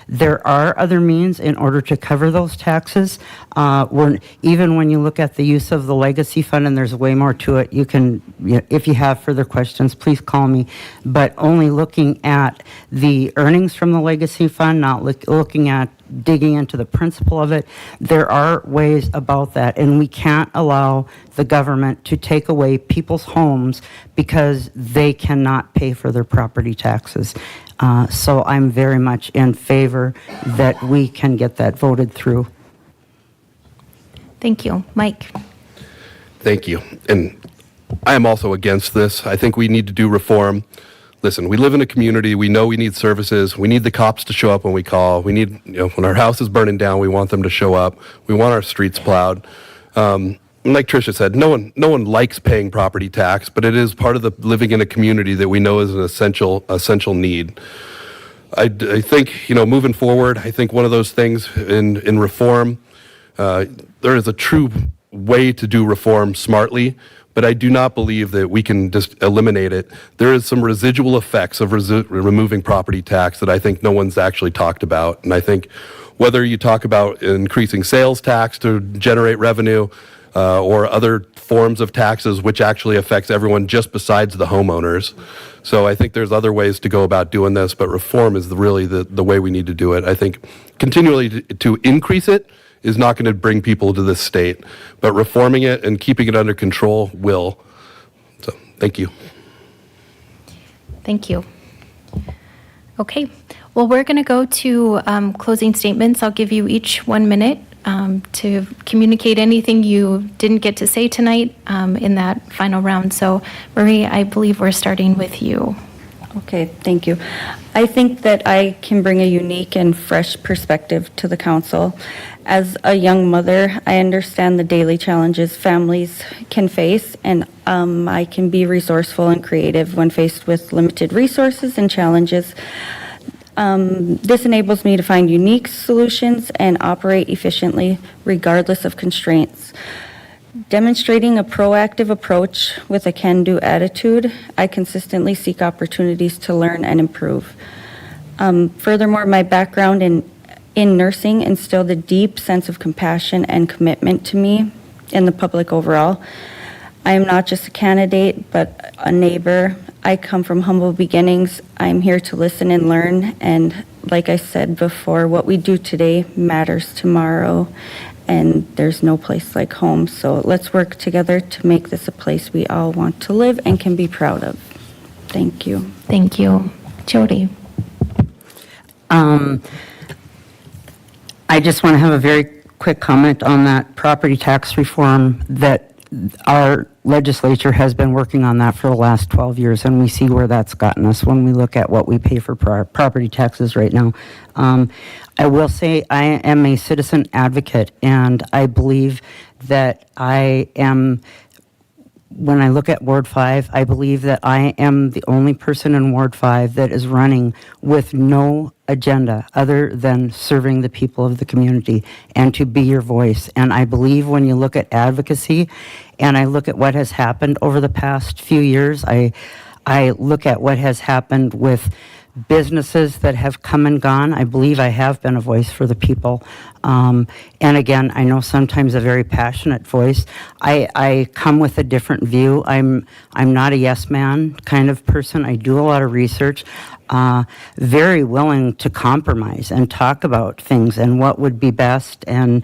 There are other means in order to cover those taxes. Even when you look at the use of the legacy fund, and there's way more to it, if you have further questions, please call me. But only looking at the earnings from the legacy fund, not looking at digging into the principle of it, there are ways about that. And we can't allow the government to take away people's homes because they cannot pay for their property taxes. So I'm very much in favor that we can get that voted through. Thank you. Mike? Thank you. And I am also against this. I think we need to do reform. Listen, we live in a community. We know we need services. We need the cops to show up when we call. We need, when our house is burning down, we want them to show up. We want our streets plowed. Like Tricia said, no one likes paying property tax, but it is part of the living in a community that we know is an essential need. I think, moving forward, I think one of those things in reform, there is a true way to do reform smartly, but I do not believe that we can just eliminate it. There is some residual effects of removing property tax that I think no one's actually talked about. And I think whether you talk about increasing sales tax to generate revenue or other forms of taxes, which actually affects everyone just besides the homeowners. So I think there's other ways to go about doing this, but reform is really the way we need to do it. I think continually to increase it is not going to bring people to this state, but reforming it and keeping it under control will. So, thank you. Thank you. Okay, well, we're going to go to closing statements. I'll give you each 1 minute to communicate anything you didn't get to say tonight in that final round. So, Marie, I believe we're starting with you. Okay, thank you. I think that I can bring a unique and fresh perspective to the council. As a young mother, I understand the daily challenges families can face, and I can be resourceful and creative when faced with limited resources and challenges. This enables me to find unique solutions and operate efficiently regardless of constraints. Demonstrating a proactive approach with a can-do attitude, I consistently seek opportunities to learn and improve. Furthermore, my background in nursing instilled a deep sense of compassion and commitment to me and the public overall. I am not just a candidate, but a neighbor. I come from humble beginnings. I'm here to listen and learn, and like I said before, what we do today matters tomorrow, and there's no place like home. So let's work together to make this a place we all want to live and can be proud of. Thank you. Thank you. Jody. I just want to have a very quick comment on that property tax reform that our legislature has been working on that for the last 12 years, and we see where that's gotten us when we look at what we pay for property taxes right now. I will say I am a citizen advocate, and I believe that when I look at Ward 5, I believe that I am the only person in Ward 5 that is running with no agenda other than serving the people of the community and to be your voice. And I believe when you look at advocacy and I look at what has happened over the past few years, I look at what has happened with businesses that have come and gone. I believe I have been a voice for the people. And again, I know sometimes a very passionate voice. I come with a different view. I'm not a yes man kind of person. I do a lot of research. Very willing to compromise and talk about things and what would be best and,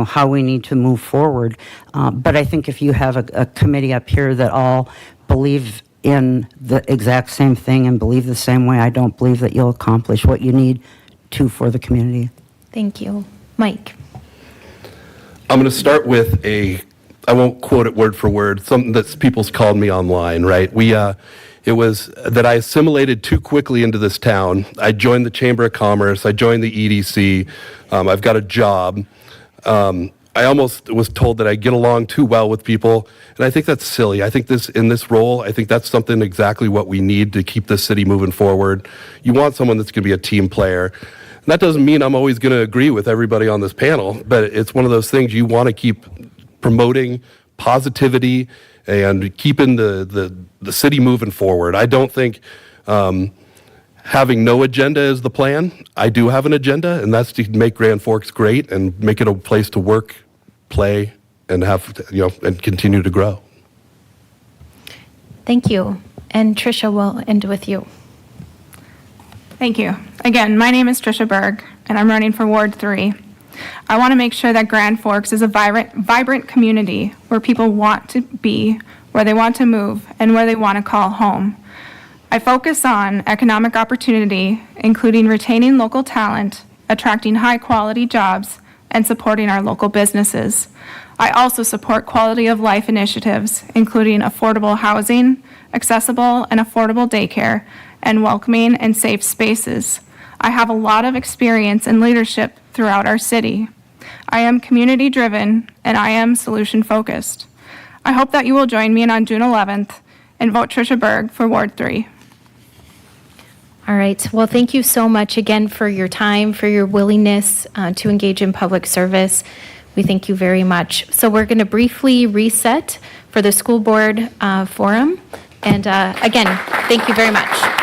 how we need to move forward. But I think if you have a committee up here that all believe in the exact same thing and believe the same way, I don't believe that you'll accomplish what you need to for the community. Thank you. Mike. I'm going to start with I won't quote it word for word, something that people's called me online, right? It was that I assimilated too quickly into this town. I joined the Chamber of Commerce. I joined the EDC. I've got a job. I almost was told that I get along too well with people, and I think that's silly. I think in this role, I think that's something exactly what we need to keep this city moving forward. You want someone that's going to be a team player. And that doesn't mean I'm always going to agree with everybody on this panel, but it's one of those things you want to keep promoting positivity and keeping the city moving forward. I don't think having no agenda is the plan. I do have an agenda, and that's to make Grand Forks great and make it a place to work, play, and and continue to grow. Thank you. And Tricia, we'll end with you. Thank you. Again, my name is Tricia Berg, and I'm running for Ward 3. I want to make sure that Grand Forks is a vibrant community where people want to be, where they want to move, and where they want to call home. I focus on economic opportunity, including retaining local talent, attracting high-quality jobs, and supporting our local businesses. I also support quality of life initiatives, including affordable housing, accessible and affordable daycare, and welcoming and safe spaces. I have a lot of experience in leadership throughout our city. I am community-driven, and I am solution-focused. I hope that you will join me on June 11th and vote Tricia Berg for Ward 3. All right. Well, thank you so much again for your time, for your willingness to engage in public service. We thank you very much. So we're going to briefly reset for the school board forum. And again, thank you very much.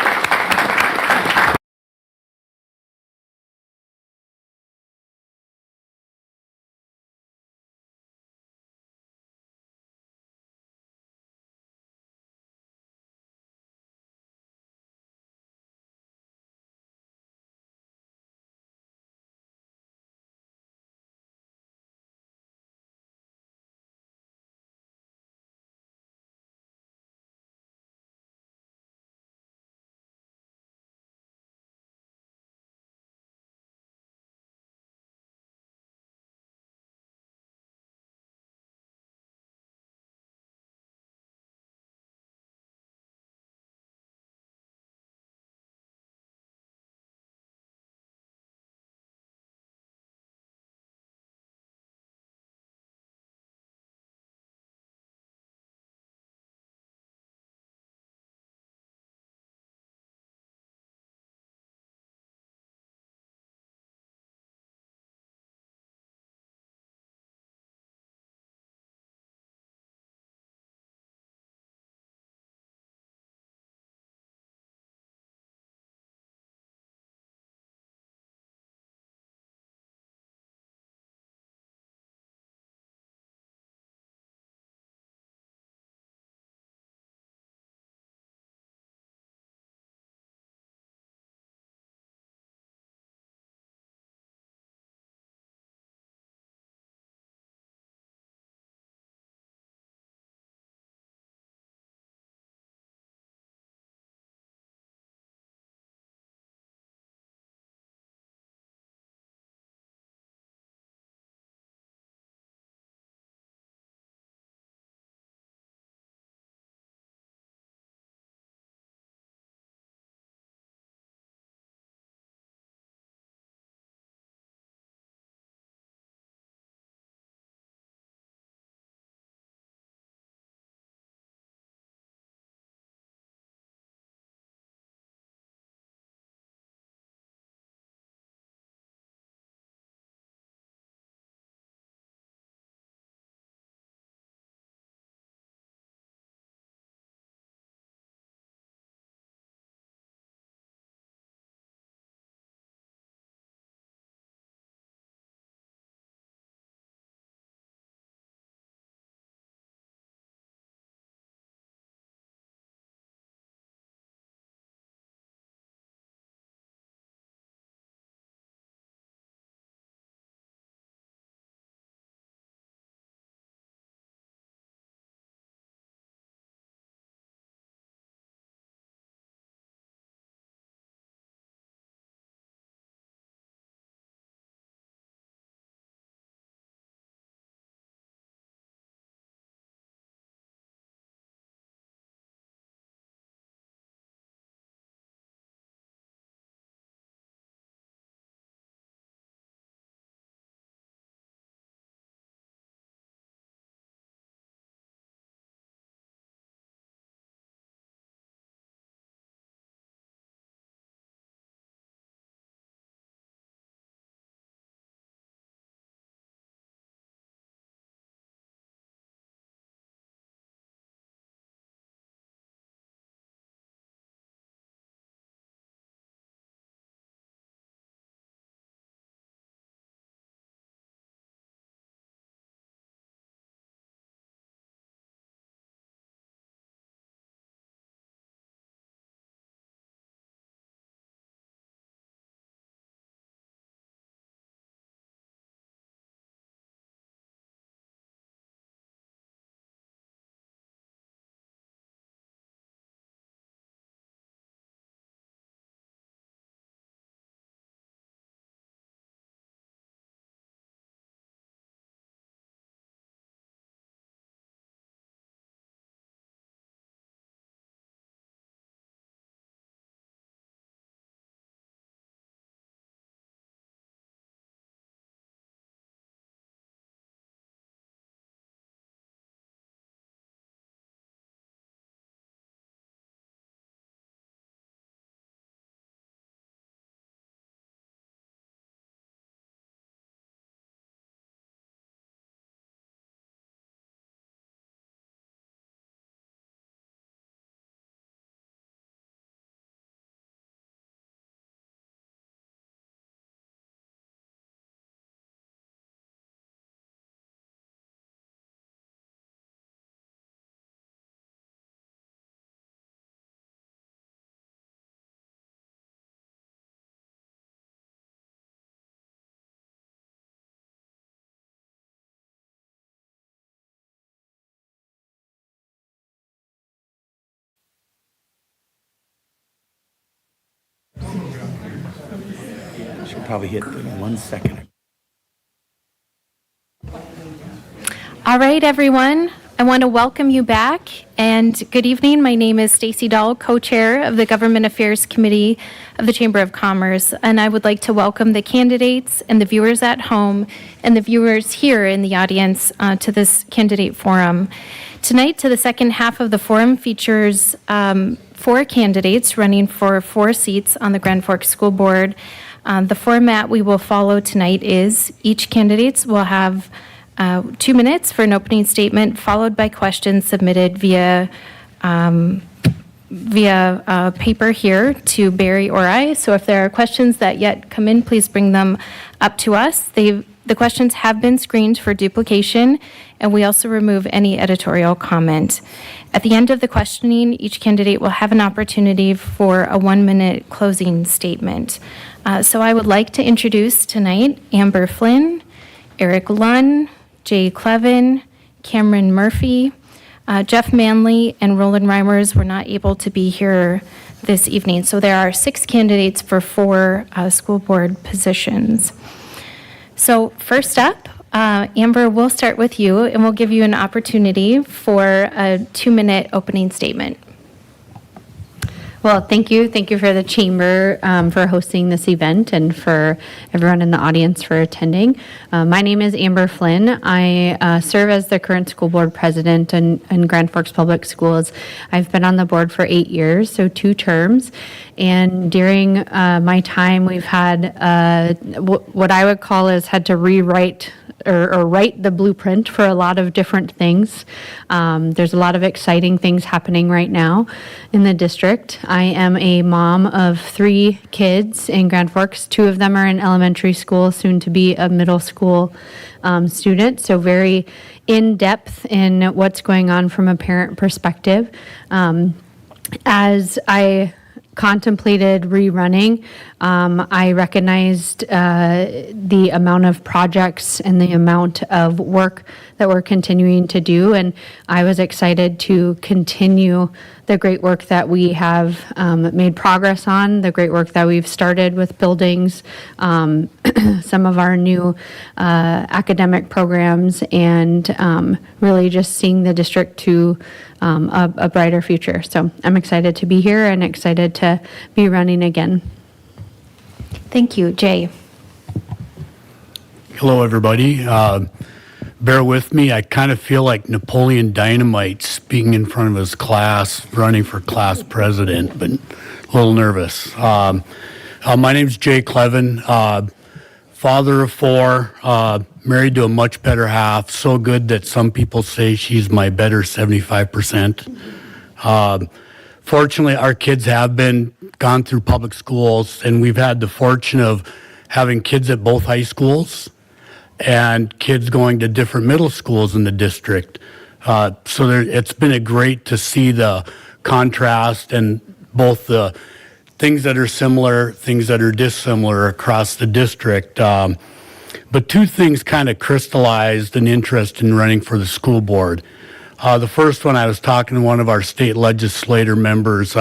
probably hit in 1 second. All right, everyone. I want to welcome you back and good evening. My name is Stacy Dahl, co-chair of the Government Affairs Committee of the Chamber of Commerce, and I would like to welcome the candidates and the viewers at home and the viewers here in the audience to this candidate forum. Tonight, to the second half of the forum features 4 candidates running for 4 seats on the Grand Forks School Board. The format we will follow tonight is each candidate will have 2 minutes for an opening statement, followed by questions submitted via paper here to Barry or I. So if there are questions that yet come in, please bring them up to us. The questions have been screened for duplication, and we also remove any editorial comment. At the end of the questioning, each candidate will have an opportunity for a 1-minute closing statement. So I would like to introduce tonight Amber Flynn, Eric Lunn, Jay Clevin, Cameron Murphy, Jeff Manley, and Roland Reimers were not able to be here this evening. So there are 6 candidates for 4 school board positions. So first up, Amber, we'll start with you, and we'll give you an opportunity for a 2-minute opening statement. Well, thank you. Thank you for the Chamber for hosting this event and for everyone in the audience for attending. My name is Amber Flynn. I serve as the current school board president in Grand Forks Public Schools. I've been on the board for 8 years, so 2 terms. And during my time, we've had what I would call is had to rewrite or write the blueprint for a lot of different things. There's a lot of exciting things happening right now in the district. I am a mom of 3 kids in Grand Forks. 2 of them are in elementary school, soon to be a middle school student, so very in-depth in what's going on from a parent perspective. As I contemplated rerunning, I recognized the amount of projects and the amount of work that we're continuing to do, and I was excited to continue the great work that we have made progress on, the great work that we've started with buildings, some of our new academic programs, and really just seeing the district to a brighter future. So I'm excited to be here and excited to be running again. Thank you. Jay. Hello, everybody. Bear with me. I kind of feel like Napoleon Dynamite speaking in front of his class, running for class president, but a little nervous. My name's Jay Clevin, father of 4, married to a much better half, so good that some people say she's my better 75%. Fortunately, our kids have gone through public schools, and we've had the fortune of having kids at both high schools and kids going to different middle schools in the district. So it's been great to see the contrast and both the things that are similar, things that are dissimilar across the district. But 2 things kind of crystallized an interest in running for the school board. The first one, I was talking to one of our state legislator members,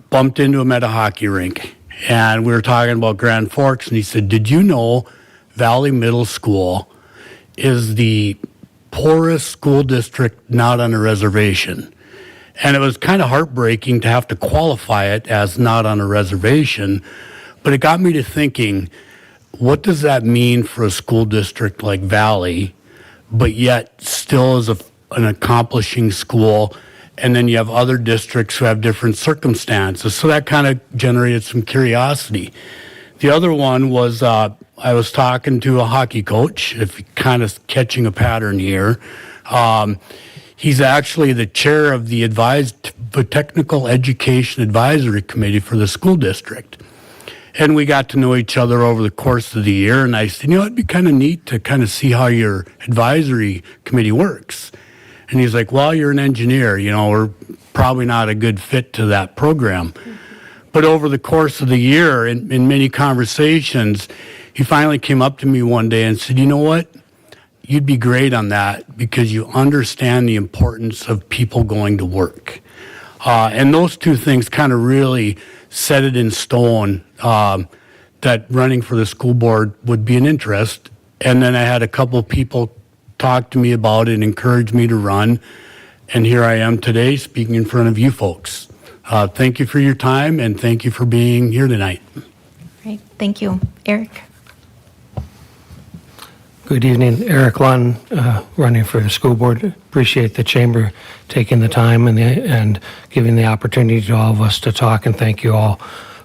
bumped into him at a hockey rink, and we were talking about Grand Forks, and he said, "Did you know Valley Middle School is the poorest school district not on a reservation?" And it was kind of heartbreaking to have to qualify it as not on a reservation, but it got me to thinking, what does that mean for a school district like Valley, but yet still is an accomplishing school, and then you have other districts who have different circumstances. So that kind of generated some curiosity. The other one was I was talking to a hockey coach, if you're kind of catching a pattern here. He's actually the chair of the Technical Education Advisory Committee for the school district. And we got to know each other over the course of the year, and I said, it'd be kind of neat to kind of see how your advisory committee works. And he's like, well, you're an engineer, we're probably not a good fit to that program. But over the course of the year, in many conversations, he finally came up to me one day and said, you know what? You'd be great on that because you understand the importance of people going to work. And those 2 things kind of really set it in stone that running for the school board would be an interest. And then I had a couple people talk to me about it and encourage me to run. And here I am today speaking in front of you folks. Thank you for your time and thank you for being here tonight. Great, thank you. Eric? Good evening, Eric Lunn, running for the school board. Appreciate the chamber taking the time and giving the opportunity to all of us to talk, and thank you all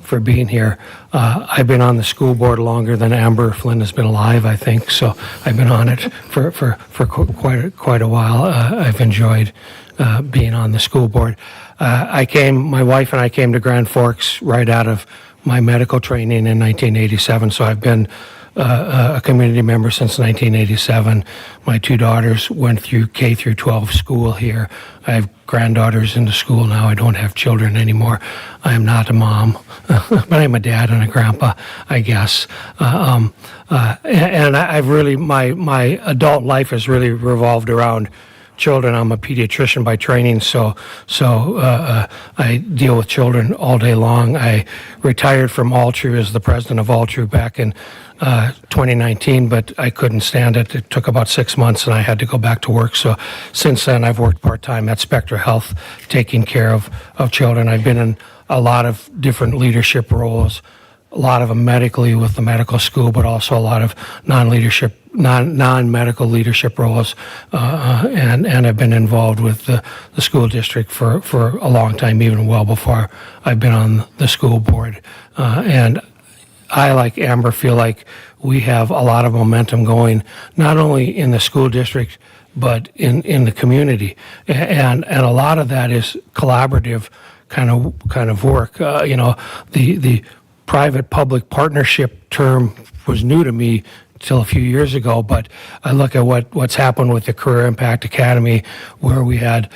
for being here. I've been on the school board longer than Amber Flynn has been alive, I think, so I've been on it for quite a while. I've enjoyed being on the school board. My wife and I came to Grand Forks right out of my medical training in 1987, so I've been a community member since 1987. My two daughters went through K through 12 school here. I have granddaughters in the school now. I don't have children anymore. I am not a mom, but I'm a dad and a grandpa, I guess. And I've really, my adult life has really revolved around children. I'm a pediatrician by training, so I deal with children all day long. I retired from Altru as the president of Altru back in 2019, but I couldn't stand it. It took about 6 months, and I had to go back to work. So since then, I've worked part-time at Spectra Health, taking care of children. I've been in a lot of different leadership roles, a lot of them medically with the medical school, but also a lot of non-medical leadership roles, and I've been involved with the school district for a long time, even well before I've been on the school board. And I, like Amber, feel like we have a lot of momentum going, not only in the school district, but in the community. And a lot of that is collaborative kind of work. The private-public partnership term was new to me till a few years ago, but I look at what's happened with the Career Impact Academy, where we had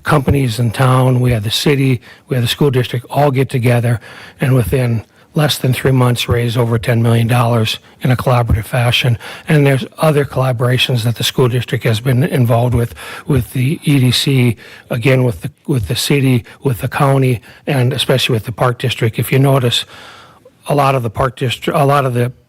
companies in town, we had the city, we had the school district all get together, and within less than 3 months raise over $10 million in a collaborative fashion. And there's other collaborations that the school district has been involved with the EDC, again with the city, with the county, and especially with the park district. If you notice, a lot of the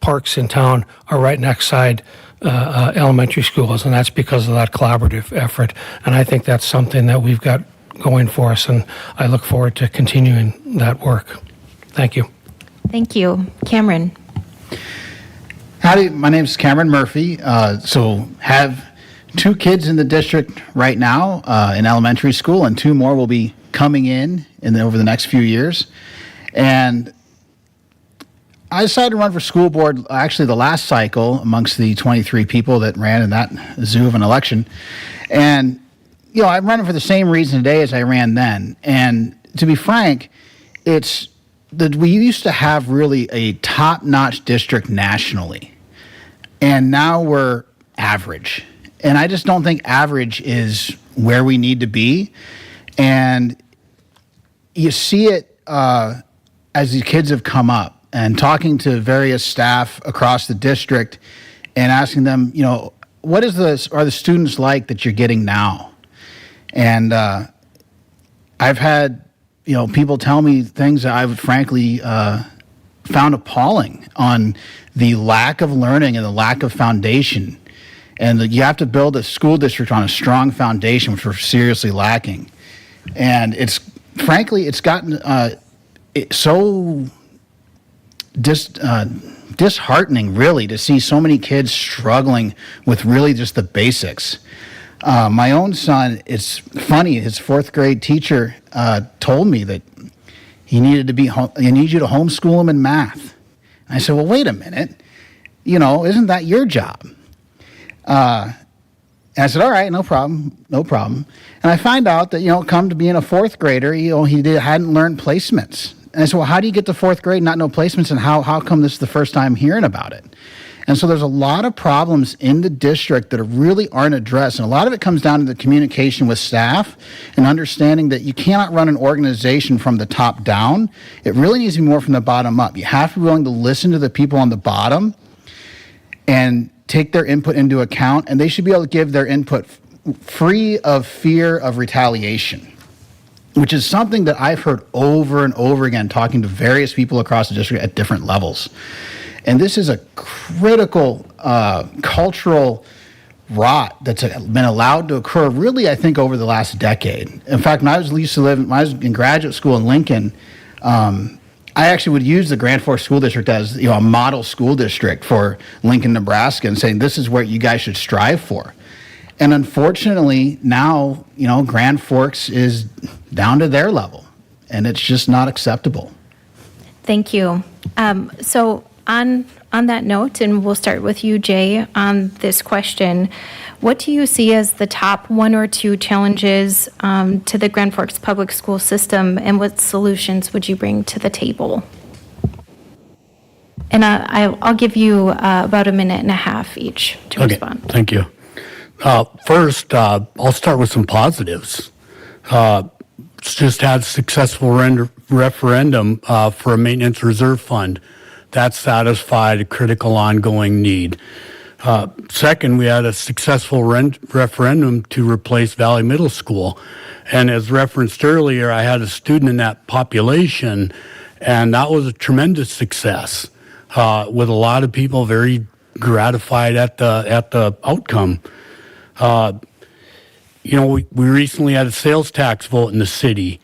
parks in town are right next side elementary schools, and that's because of that collaborative effort. And I think that's something that we've got going for us, and I look forward to continuing that work. Thank you. Thank you. Cameron? Howdy, my name is Cameron Murphy. So have 2 kids in the district right now in elementary school, and 2 more will be coming in over the next few years. And I decided to run for school board actually the last cycle amongst the 23 people that ran in that zoo of an election. And, I'm running for the same reason today as I ran then. And to be frank, it's that we used to have really a top-notch district nationally, and now we're average. And I just don't think average is where we need to be. And you see it as these kids have come up, and talking to various staff across the district and asking them, what are the students like that you're getting now? And I've had people tell me things that I would frankly found appalling on the lack of learning and the lack of foundation. And you have to build a school district on a strong foundation, which we're seriously lacking. And it's gotten so disheartening, really, to see so many kids struggling with really just the basics. My own son, it's funny, his 4th grade teacher told me that he needed you to homeschool him in math. And I said, well, wait a minute, isn't that your job? And I said, all right, no problem. And I find out that, come to being a 4th grader, he hadn't learned placements. And I said, well, how do you get to 4th grade and not know placements, and how come this is the first time hearing about it? And so there's a lot of problems in the district that really aren't addressed. And a lot of it comes down to the communication with staff and understanding that you cannot run an organization from the top down. It really needs to be more from the bottom up. You have to be willing to listen to the people on the bottom and take their input into account. And they should be able to give their input free of fear of retaliation. which is something that I've heard over and over again talking to various people across the district at different levels. And this is a critical cultural rot that's been allowed to occur really, I think, over the last decade. In fact, when I was in graduate school in Lincoln, I actually would use the Grand Forks School District as a model school district for Lincoln, Nebraska, and saying this is where you guys should strive for. And unfortunately, now Grand Forks is down to their level, and it's just not acceptable. Thank you. So on that note, and we'll start with you, Jay, on this question, what do you see as the top 1 or 2 challenges to the Grand Forks public school system, and what solutions would you bring to the table? And I'll give you about 1.5 minutes each to respond. Thank you. First, I'll start with some positives. Just had a successful referendum for a maintenance reserve fund. That satisfied a critical ongoing need. Second, we had a successful referendum to replace Valley Middle School. And as referenced earlier, I had a student in that population, and that was a tremendous success, with a lot of people very gratified at the outcome. We recently had a sales tax vote in the city,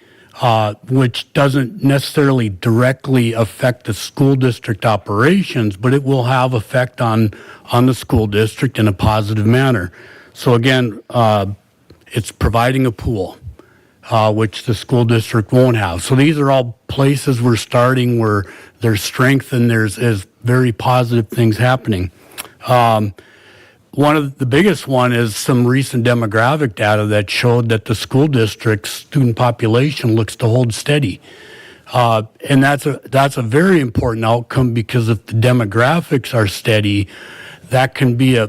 which doesn't necessarily directly affect the school district operations, but it will have effect on the school district in a positive manner. So again, it's providing a pool, which the school district won't have. So these are all places we're starting where there's strength and there's very positive things happening. One of the biggest one is some recent demographic data that showed that the school district's student population looks to hold steady. And that's a very important outcome, because if the demographics are steady, that can be a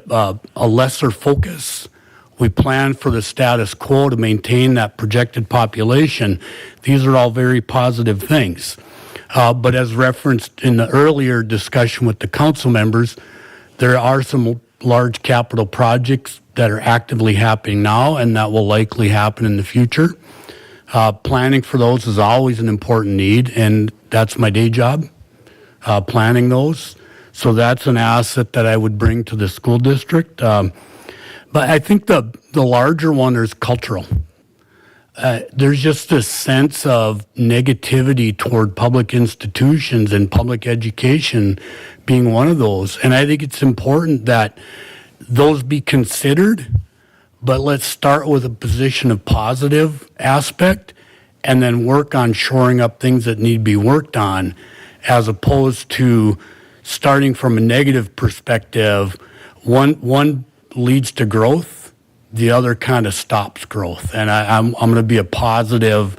lesser focus. We plan for the status quo to maintain that projected population. These are all very positive things. But as referenced in the earlier discussion with the council members, there are some large capital projects that are actively happening now and that will likely happen in the future. Planning for those is always an important need, and that's my day job, planning those. So that's an asset that I would bring to the school district. But I think the larger one is cultural. There's just this sense of negativity toward public institutions, and public education being one of those. And I think it's important that those be considered, but let's start with a position of positive aspect and then work on shoring up things that need to be worked on, as opposed to starting from a negative perspective. One leads to growth, the other kind of stops growth. And I'm going to be a positive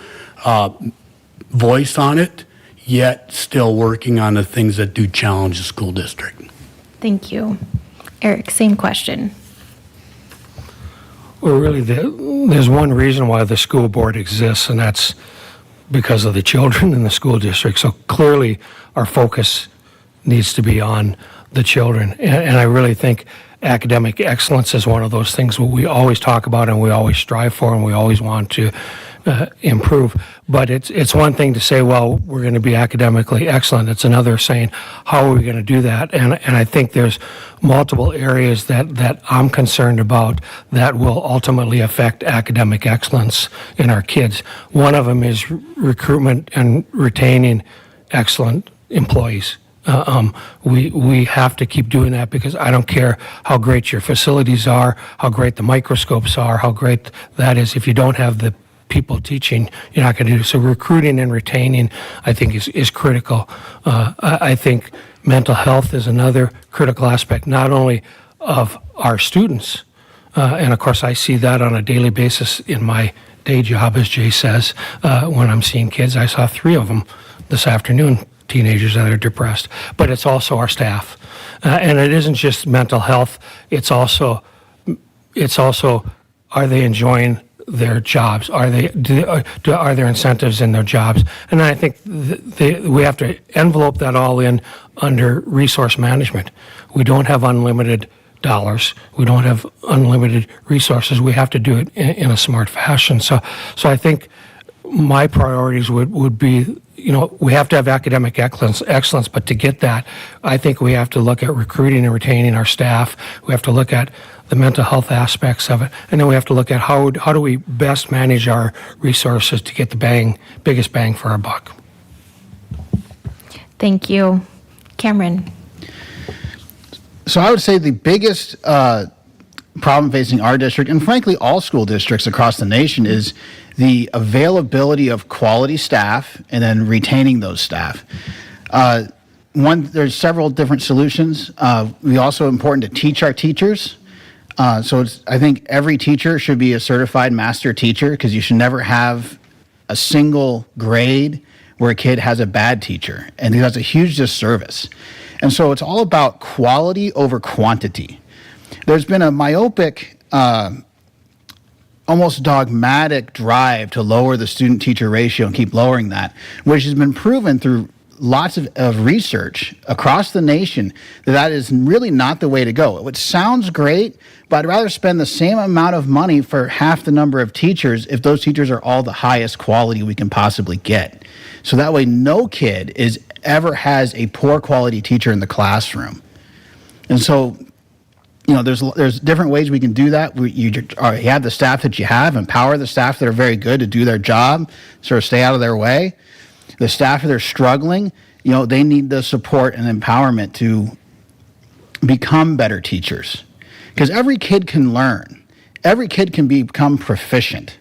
voice on it, yet still working on the things that do challenge the school district. Thank you. Eric, same question. Well, really, there's one reason why the school board exists, and that's because of the children in the school district. So clearly, our focus needs to be on the children. And I really think academic excellence is one of those things that we always talk about and we always strive for and we always want to improve. But it's one thing to say, well, we're going to be academically excellent. It's another saying, how are we going to do that? And I think there's multiple areas that I'm concerned about that will ultimately affect academic excellence in our kids. One of them is recruitment and retaining excellent employees. We have to keep doing that, because I don't care how great your facilities are, how great the microscopes are, how great that is. If you don't have the people teaching, you're not going to do it. So recruiting and retaining, I think, is critical. I think mental health is another critical aspect, not only of our students, and of course I see that on a daily basis in my day job, as Jay says, when I'm seeing kids. I saw 3 of them this afternoon, teenagers that are depressed, but it's also our staff. And it isn't just mental health, it's also, are they enjoying their jobs? Are there incentives in their jobs? And I think we have to envelope that all in under resource management. We don't have unlimited dollars. We don't have unlimited resources. We have to do it in a smart fashion. So I think my priorities would be, we have to have academic excellence, but to get that, I think we have to look at recruiting and retaining our staff. We have to look at the mental health aspects of it, and then we have to look at how do we best manage our resources to get the biggest bang for our buck. Thank you. Cameron. So I would say the biggest problem facing our district, and frankly all school districts across the nation, is the availability of quality staff and then retaining those staff. There's several different solutions. We also important to teach our teachers. I think every teacher should be a certified master teacher, because you should never have a single grade where a kid has a bad teacher, and that's a huge disservice. And so it's all about quality over quantity. There's been a myopic, almost dogmatic drive to lower the student-teacher ratio and keep lowering that, which has been proven through lots of research across the nation that is really not the way to go. It sounds great, but I'd rather spend the same amount of money for half the number of teachers if those teachers are all the highest quality we can possibly get. So that way no kid ever has a poor quality teacher in the classroom. And so, there's different ways we can do that. You have the staff that you have, empower the staff that are very good to do their job, sort of stay out of their way. The staff that are struggling, they need the support and empowerment to become better teachers. Because every kid can learn. Every kid can become proficient.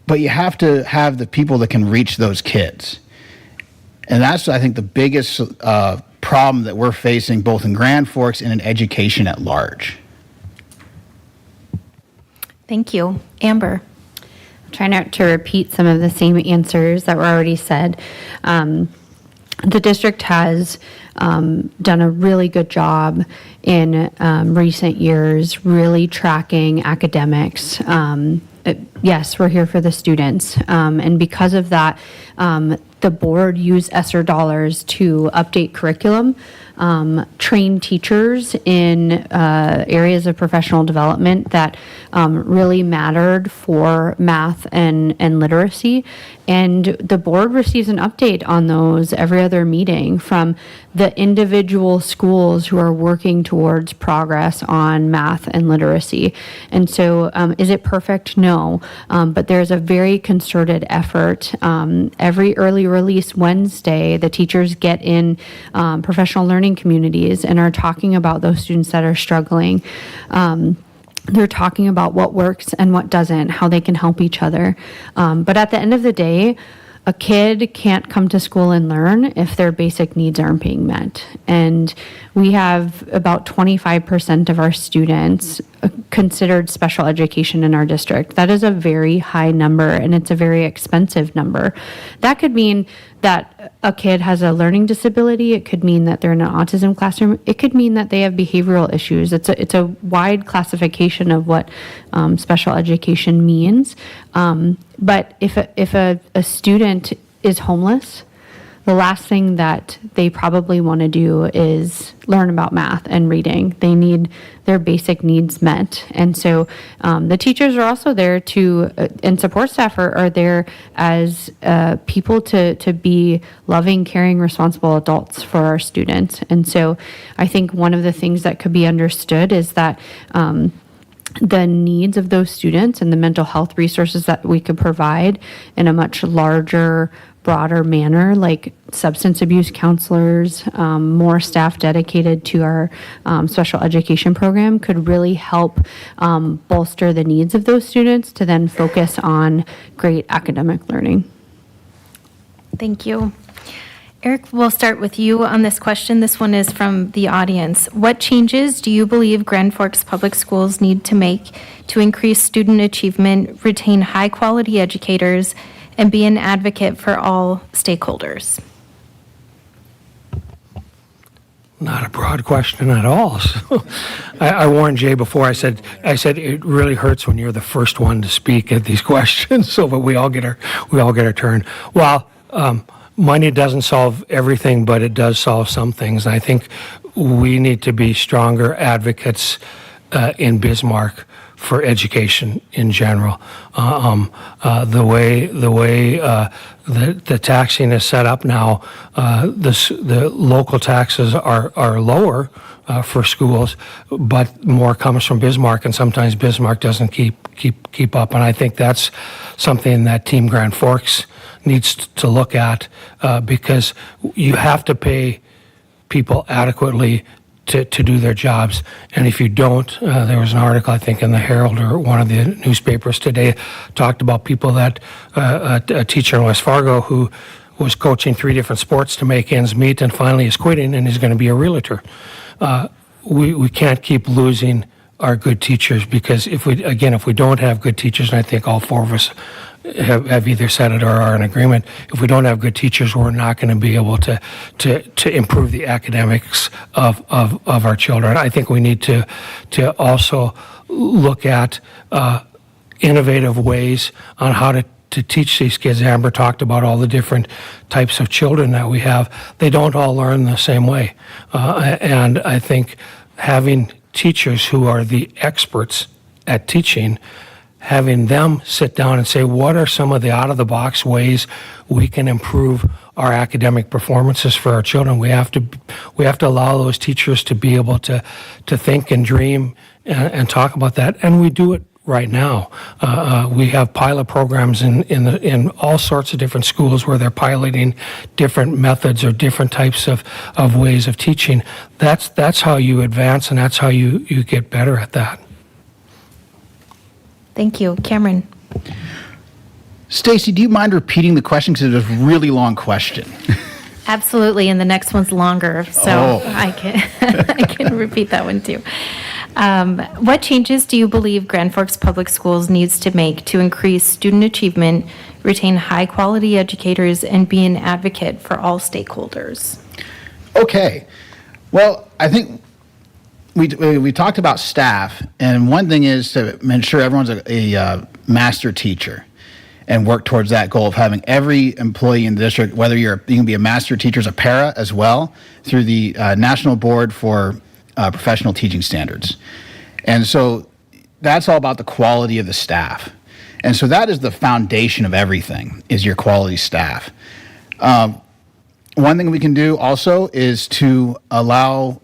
But you have to have the people that can reach those kids. And that's, I think, the biggest problem that we're facing both in Grand Forks and in education at large. Thank you. Amber. Try not to repeat some of the same answers that were already said. The district has done a really good job in recent years, really tracking academics. Yes, we're here for the students. And because of that, the board used ESSER dollars to update curriculum, train teachers in areas of professional development that really mattered for math and literacy. And the board receives an update on those every other meeting from the individual schools who are working towards progress on math and literacy. And so is it perfect? No. But there's a very concerted effort. Every early release Wednesday, the teachers get in professional learning communities and are talking about those students that are struggling. They're talking about what works and what doesn't, how they can help each other. But at the end of the day, a kid can't come to school and learn if their basic needs aren't being met. And we have about 25% of our students considered special education in our district. That is a very high number, and it's a very expensive number. That could mean that a kid has a learning disability. It could mean that they're in an autism classroom. It could mean that they have behavioral issues. It's a wide classification of what special education means. But if a student is homeless, the last thing that they probably want to do is learn about math and reading. They need their basic needs met. And so the teachers are also there and support staff are there as people to be loving, caring, responsible adults for our students. And so I think one of the things that could be understood is that the needs of those students and the mental health resources that we could provide in a much larger, broader manner, like substance abuse counselors, more staff dedicated to our special education program, could really help bolster the needs of those students to then focus on great academic learning. Thank you. Eric, we'll start with you on this question. This one is from the audience. What changes do you believe Grand Forks Public Schools need to make to increase student achievement, retain high-quality educators, and be an advocate for all stakeholders? Not a broad question at all. So I warned Jay before. I said it really hurts when you're the first one to speak at these questions. So, but we all get our turn. Well, money doesn't solve everything, but it does solve some things. I think we need to be stronger advocates in Bismarck for education in general. The way the taxing is set up now, the local taxes are lower for schools, but more comes from Bismarck, and sometimes Bismarck doesn't keep up. And I think that's something that Team Grand Forks needs to look at, because you have to pay people adequately to do their jobs. And if you don't, there was an article, I think, in the Herald or one of the newspapers today, talked about people that, a teacher in West Fargo who was coaching 3 different sports to make ends meet and finally is quitting and is going to be a realtor. We can't keep losing our good teachers, because if we don't have good teachers, and I think all 4 of us have either said it or are in agreement, if we don't have good teachers, we're not going to be able to improve the academics of our children. I think we need to also look at innovative ways on how to teach these kids. Amber talked about all the different types of children that we have. They don't all learn the same way. And I think having teachers who are the experts at teaching, having them sit down and say, what are some of the out-of-the-box ways we can improve our academic performances for our children? We have to allow those teachers to be able to think and dream and talk about that, and we do it right now. We have pilot programs in all sorts of different schools where they're piloting different methods or different types of ways of teaching. That's how you advance, and that's how you get better at that. Thank you. Cameron? Stacy, do you mind repeating the question, because it was a really long question? Absolutely, and the next one's longer, so Oh. I can repeat that one too. What changes do you believe Grand Forks Public Schools needs to make to increase student achievement, retain high-quality educators, and be an advocate for all stakeholders? Okay. Well, I think we talked about staff, and one thing is to make sure everyone's a master teacher and work towards that goal of having every employee in the district, whether you can be a master teacher as a para as well, through the National Board for Professional Teaching Standards. And so that's all about the quality of the staff. And so that is the foundation of everything, is your quality staff. One thing we can do also is to allow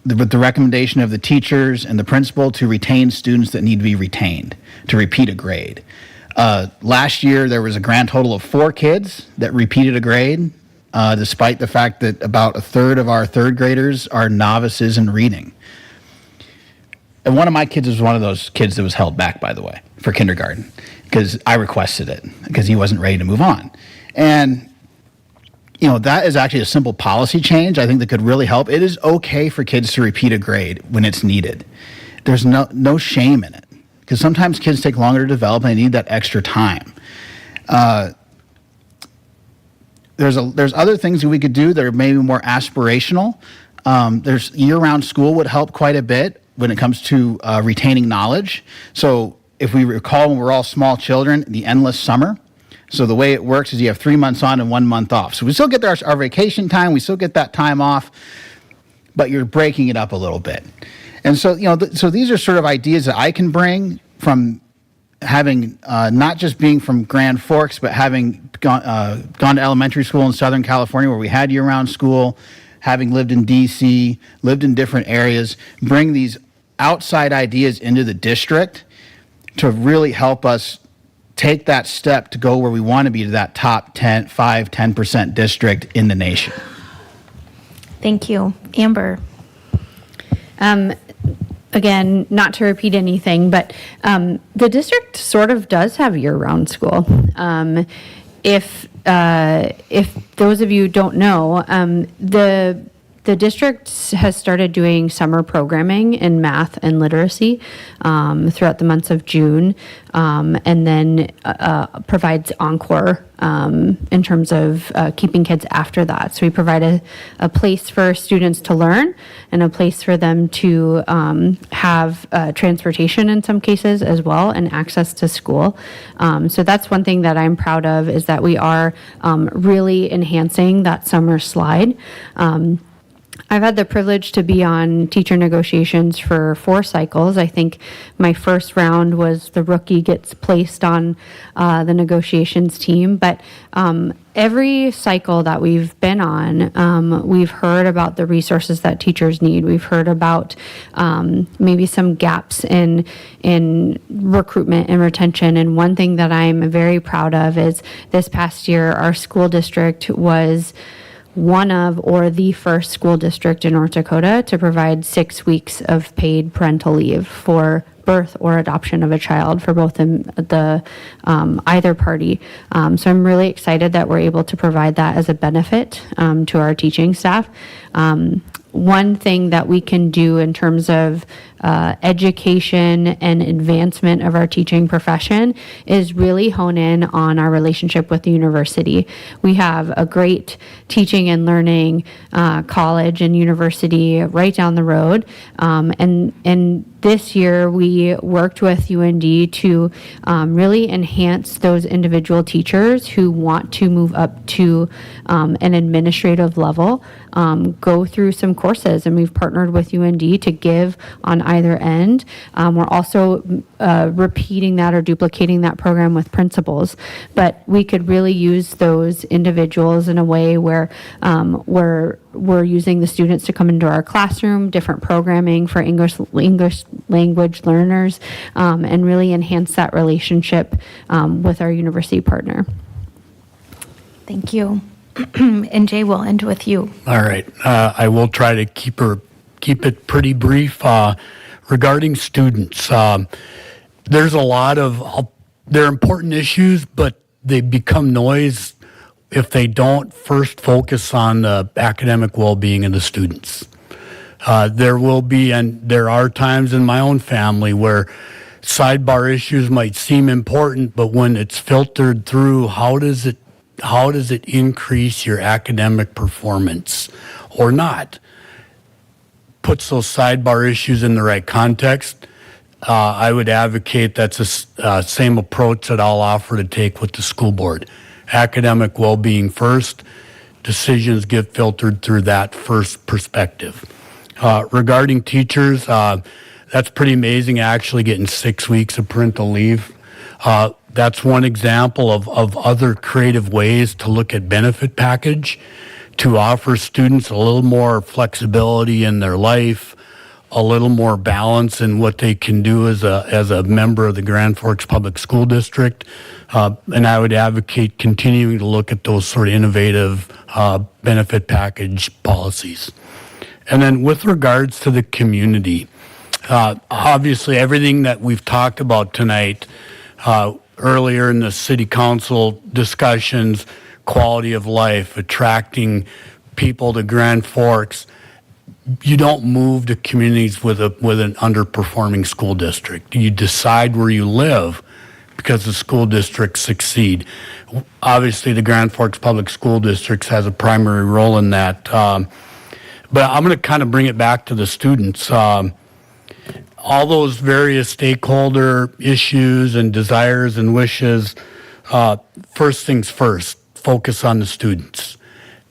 the recommendation of the teachers and the principal to retain students that need to be retained, to repeat a grade. Last year, there was a grand total of 4 kids that repeated a grade, despite the fact that about a third of our 3rd graders are novices in reading. And one of my kids was one of those kids that was held back, by the way, for kindergarten, because I requested it, because he wasn't ready to move on. And that is actually a simple policy change, I think, that could really help. It is okay for kids to repeat a grade when it's needed. There's no shame in it, because sometimes kids take longer to develop and they need that extra time. There's other things that we could do that are maybe more aspirational. There's year-round school would help quite a bit when it comes to retaining knowledge. So if we recall, when we're all small children, the endless summer. So the way it works is you have 3 months on and 1 month off. So we still get our vacation time, we still get that time off, but you're breaking it up a little bit. And so, so these are sort of ideas that I can bring from having, not just being from Grand Forks, but having gone to elementary school in Southern California where we had year-round school, having lived in DC, lived in different areas, bring these outside ideas into the district to really help us take that step to go where we want to be, to that top 10% district in the nation. Thank you. Amber? Again, not to repeat anything, but the district sort of does have year-round school. If those of you don't know, the district has started doing summer programming in math and literacy throughout the months of June, and then provides encore in terms of keeping kids after that. So we provide a place for students to learn and a place for them to have transportation in some cases as well, and access to school. So that's one thing that I'm proud of, is that we are really enhancing that summer slide. I've had the privilege to be on teacher negotiations for 4 cycles. I think my first round was the rookie gets placed on the negotiations team, but every cycle that we've been on, we've heard about the resources that teachers need. We've heard about maybe some gaps in recruitment and retention. And one thing that I'm very proud of is this past year, our school district was one of or the first school district in North Dakota to provide 6 weeks of paid parental leave for birth or adoption of a child for both the either party. So I'm really excited that we're able to provide that as a benefit to our teaching staff. One thing that we can do in terms of education and advancement of our teaching profession is really hone in on our relationship with the university. We have a great teaching and learning college and university right down the road, and this year we worked with UND to really enhance those individual teachers who want to move up to an administrative level, go through some courses, and we've partnered with UND to give on either end. We're also repeating that or duplicating that program with principals, but we could really use those individuals in a way where we're using the students to come into our classroom, different programming for English language learners, and really enhance that relationship with our university partner. Thank you. And Jay, we'll end with you. All right. I will try to keep it pretty brief. Regarding students, there's a lot of, they're important issues, but they become noise if they don't first focus on the academic well-being of the students. There will be, and there are times in my own family where sidebar issues might seem important, but when it's filtered through, how does it increase your academic performance or not? Puts those sidebar issues in the right context. I would advocate that's the same approach that I'll offer to take with the school board. Academic well-being first, decisions get filtered through that first perspective. Regarding teachers, that's pretty amazing actually getting 6 weeks of parental leave. That's one example of other creative ways to look at benefit package to offer students a little more flexibility in their life, a little more balance in what they can do as a member of the Grand Forks Public School District. And I would advocate continuing to look at those sort of innovative benefit package policies. And then with regards to the community, obviously everything that we've talked about tonight, earlier in the city council discussions, quality of life, attracting people to Grand Forks. You don't move to communities with an underperforming school district. You decide where you live because the school districts succeed. Obviously, the Grand Forks Public School District has a primary role in that. But I'm going to kind of bring it back to the students. All those various stakeholder issues and desires and wishes, first things first, focus on the students.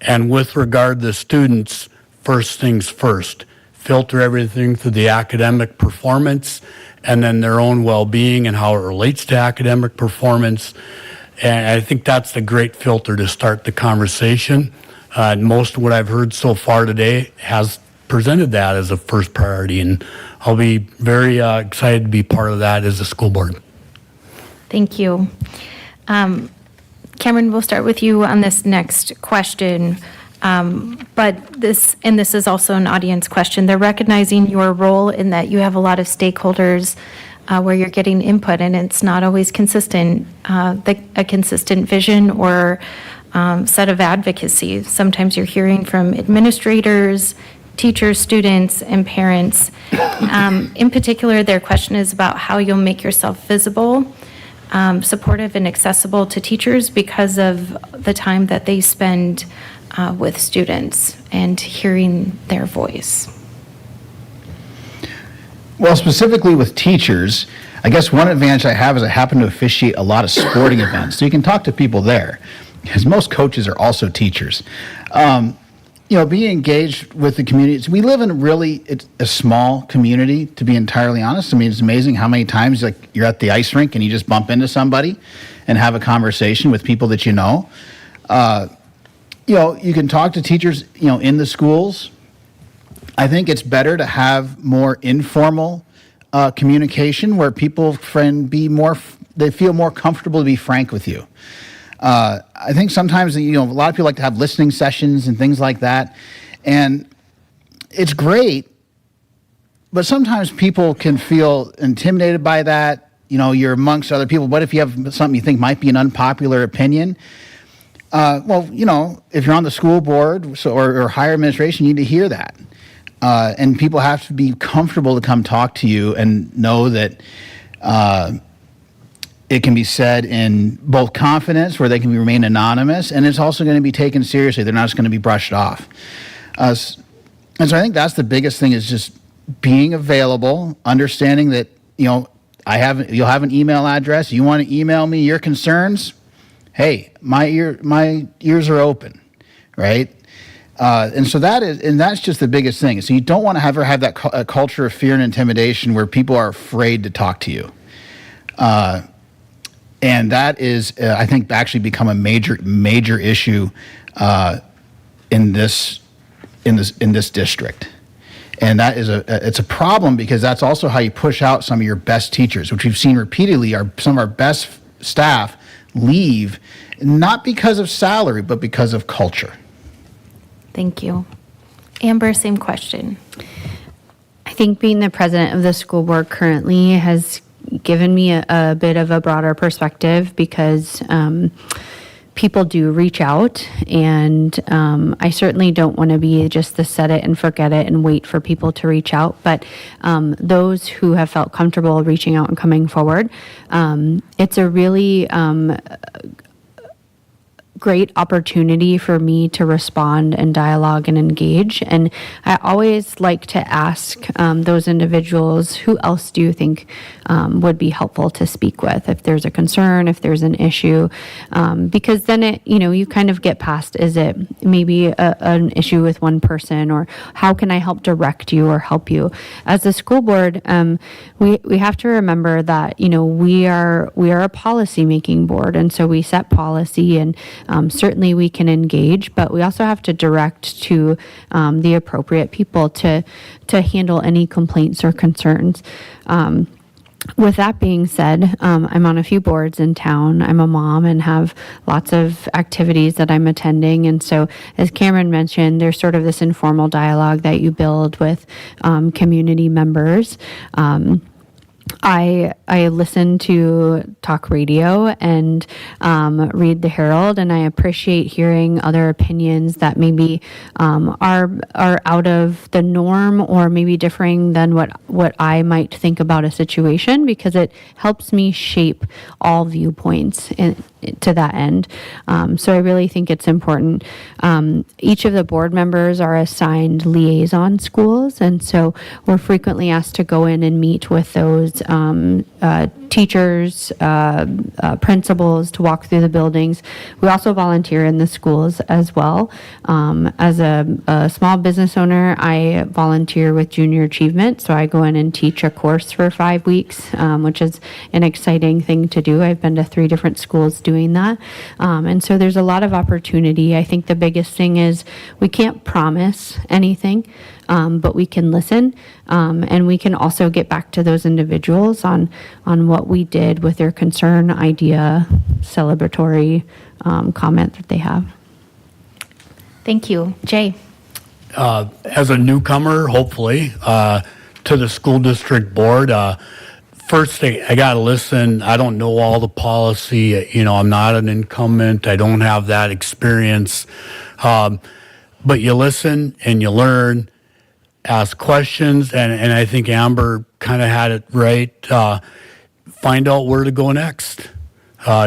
And with regard to the students, first things first, filter everything through the academic performance and then their own well-being and how it relates to academic performance. And I think that's the great filter to start the conversation. Most of what I've heard so far today has presented that as a first priority, and I'll be very excited to be part of that as a school board. Thank you. Cameron, we'll start with you on this next question. But this is also an audience question. They're recognizing your role in that you have a lot of stakeholders where you're getting input, and it's not always consistent, a consistent vision or set of advocacy. Sometimes you're hearing from administrators, teachers, students, and parents. In particular, their question is about how you'll make yourself visible, supportive, and accessible to teachers because of the time that they spend with students and hearing their voice. Well, specifically with teachers, I guess one advantage I have is I happen to officiate a lot of sporting events, so you can talk to people there, because most coaches are also teachers. being engaged with the community. We live in it's a small community, to be entirely honest. I mean, it's amazing how many times you're at the ice rink and you just bump into somebody and have a conversation with people that you know. You can talk to teachers, in the schools. I think it's better to have more informal communication where people they feel more comfortable to be frank with you. I think sometimes, a lot of people like to have listening sessions and things like that. And it's great, but sometimes people can feel intimidated by that. You're amongst other people. What if you have something you think might be an unpopular opinion? If you're on the school board or higher administration, you need to hear that. And people have to be comfortable to come talk to you and know that it can be said in both confidence, where they can remain anonymous, and it's also going to be taken seriously. They're not just going to be brushed off. And so I think that's the biggest thing, is just being available, understanding that, you'll have an email address. You want to email me your concerns? Hey, my ears are open, right? And that's just the biggest thing. So you don't want to ever have that a culture of fear and intimidation where people are afraid to talk to you. And that is, I think, actually become a major issue in this district. And that is it's a problem, because that's also how you push out some of your best teachers, which we've seen repeatedly. Some of our best staff leave, not because of salary, but because of culture. Thank you. Amber, same question. I think being the president of the school board currently has given me a bit of a broader perspective, because people do reach out, and I certainly don't want to be just the set it and forget it and wait for people to reach out. But those who have felt comfortable reaching out and coming forward, it's a really great opportunity for me to respond and dialogue and engage. And I always like to ask those individuals, who else do you think would be helpful to speak with if there's a concern, if there's an issue, because then you kind of get past, is it maybe an issue with one person, or how can I help direct you or help you? As a school board, we have to remember that we are a policy making board, and so we set policy, and certainly we can engage, but we also have to direct to the appropriate people to handle any complaints or concerns. With that being said, I'm on a few boards in town. I'm a mom and have lots of activities that I'm attending. And so, as Cameron mentioned, there's sort of this informal dialogue that you build with community members. I listen to talk radio and read the Herald, and I appreciate hearing other opinions that maybe are out of the norm, or maybe differing than what I might think about a situation, because it helps me shape all viewpoints to that end. So I really think it's important. Each of the board members are assigned liaison schools, and so we're frequently asked to go in and meet with those teachers, principals, to walk through the buildings. We also volunteer in the schools as well. As a small business owner, I volunteer with Junior Achievement, so I go in and teach a course for 5 weeks, which is an exciting thing to do. I've been to 3 different schools doing that. And so there's a lot of opportunity. I think the biggest thing is we can't promise anything, but we can listen, and we can also get back to those individuals on what we did with their concern, idea, celebratory comment that they have. Thank you. Jay. As a newcomer, hopefully, to the school district board, first thing, I got to listen. I don't know all the policy. I'm not an incumbent. I don't have that experience. But you listen and you learn, ask questions, and I think Amber kind of had it right. Find out where to go next.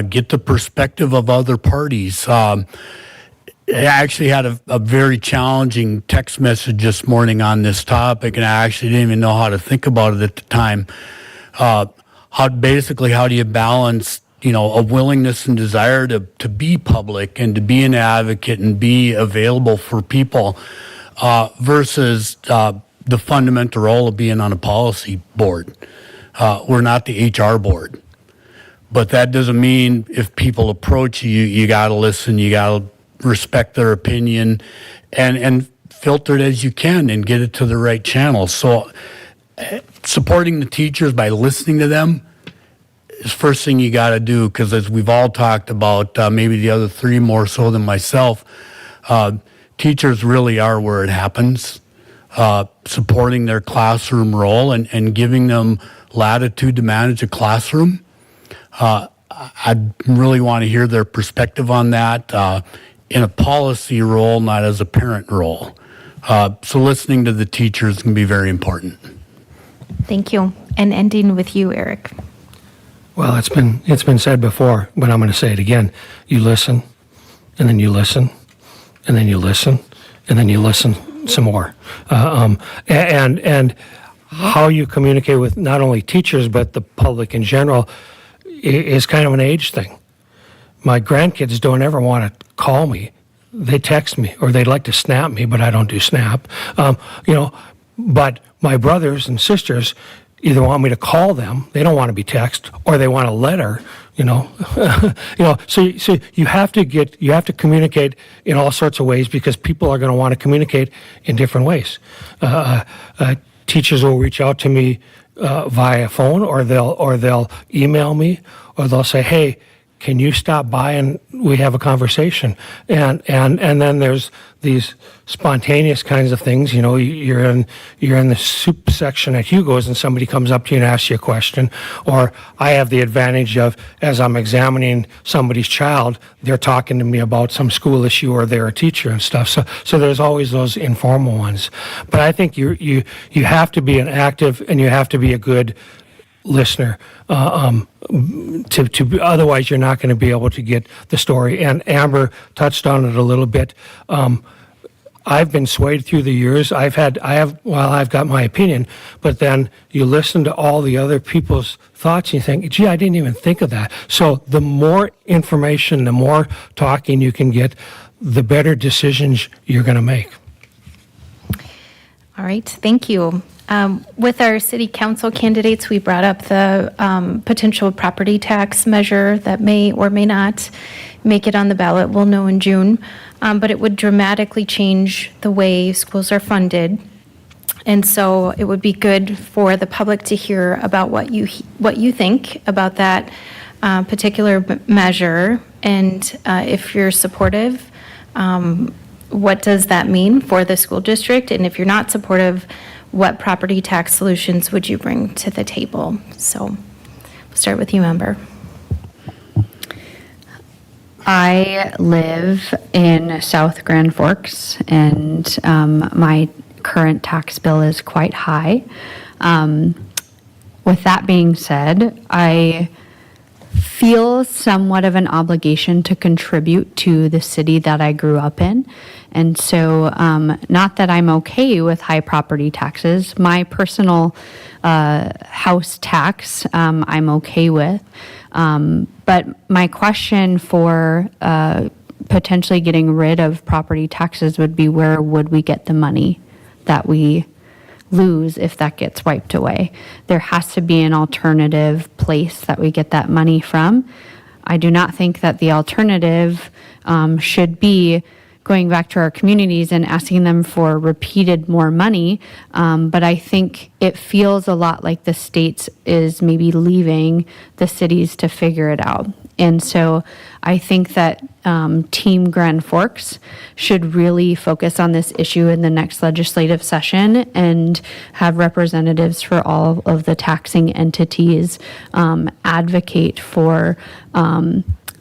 Get the perspective of other parties. I actually had a very challenging text message this morning on this topic, and I actually didn't even know how to think about it at the time. How do you balance a willingness and desire to be public and to be an advocate and be available for people versus the fundamental role of being on a policy board. We're not the HR board. But that doesn't mean if people approach you, you got to listen, you got to respect their opinion and filter it as you can and get it to the right channel. So supporting the teachers by listening to them is first thing you got to do, because as we've all talked about, maybe the other three more so than myself, teachers really are where it happens. Supporting their classroom role and giving them latitude to manage a classroom. I really want to hear their perspective on that in a policy role, not as a parent role. So listening to the teachers can be very important. Thank you. And ending with you, Eric. Well, it's been said before, but I'm going to say it again. You listen, and then you listen, and then you listen, and then you listen some more. And how you communicate with not only teachers but the public in general is kind of an age thing. My grandkids don't ever want to call me. They text me, or they'd like to snap me, but I don't do snap. But my brothers and sisters either want me to call them, they don't want to be texted, or they want a letter. So you have to communicate in all sorts of ways, because people are going to want to communicate in different ways. Teachers will reach out to me via phone, or they'll email me, or they'll say, "Hey, can you stop by and we have a conversation?" And then there's these spontaneous kinds of things. You're in the soup section at Hugo's and somebody comes up to you and asks you a question. Or I have the advantage of, as I'm examining somebody's child, they're talking to me about some school issue, or they're a teacher and stuff. So there's always those informal ones. But I think you have to be an active, and you have to be a good listener. Otherwise you're not going to be able to get the story. And Amber touched on it a little bit. I've been swayed through the years. I've got my opinion, but then you listen to all the other people's thoughts and you think, gee, I didn't even think of that. So the more information, the more talking you can get, the better decisions you're going to make. All right, thank you. With our city council candidates, we brought up the potential property tax measure that may or may not make it on the ballot. We'll know in June. But it would dramatically change the way schools are funded. And so it would be good for the public to hear about what you think about that particular measure. And if you're supportive, what does that mean for the school district? And if you're not supportive, what property tax solutions would you bring to the table? So we'll start with you, Amber. I live in South Grand Forks, and my current tax bill is quite high. With that being said, I feel somewhat of an obligation to contribute to the city that I grew up in. And so, not that I'm okay with high property taxes. My personal house tax, I'm okay with. But my question for potentially getting rid of property taxes would be, where would we get the money that we lose if that gets wiped away? There has to be an alternative place that we get that money from. I do not think that the alternative should be going back to our communities and asking them for repeated more money. But I think it feels a lot like the states is maybe leaving the cities to figure it out. And so I think that Team Grand Forks should really focus on this issue in the next legislative session and have representatives for all of the taxing entities advocate for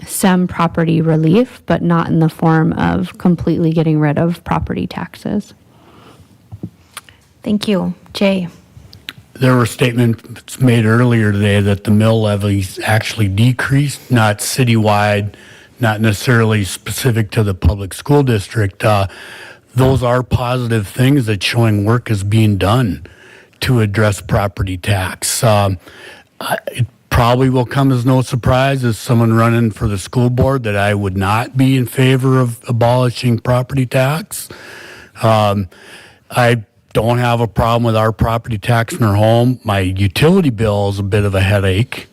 some property relief, but not in the form of completely getting rid of property taxes. Thank you. Jay. There were statements made earlier today that the mill levies actually decreased, not citywide, not necessarily specific to the public school district. Those are positive things that showing work is being done to address property tax. probably will come as no surprise as someone running for the school board that I would not be in favor of abolishing property tax. I don't have a problem with our property tax in our home. My utility bill is a bit of a headache,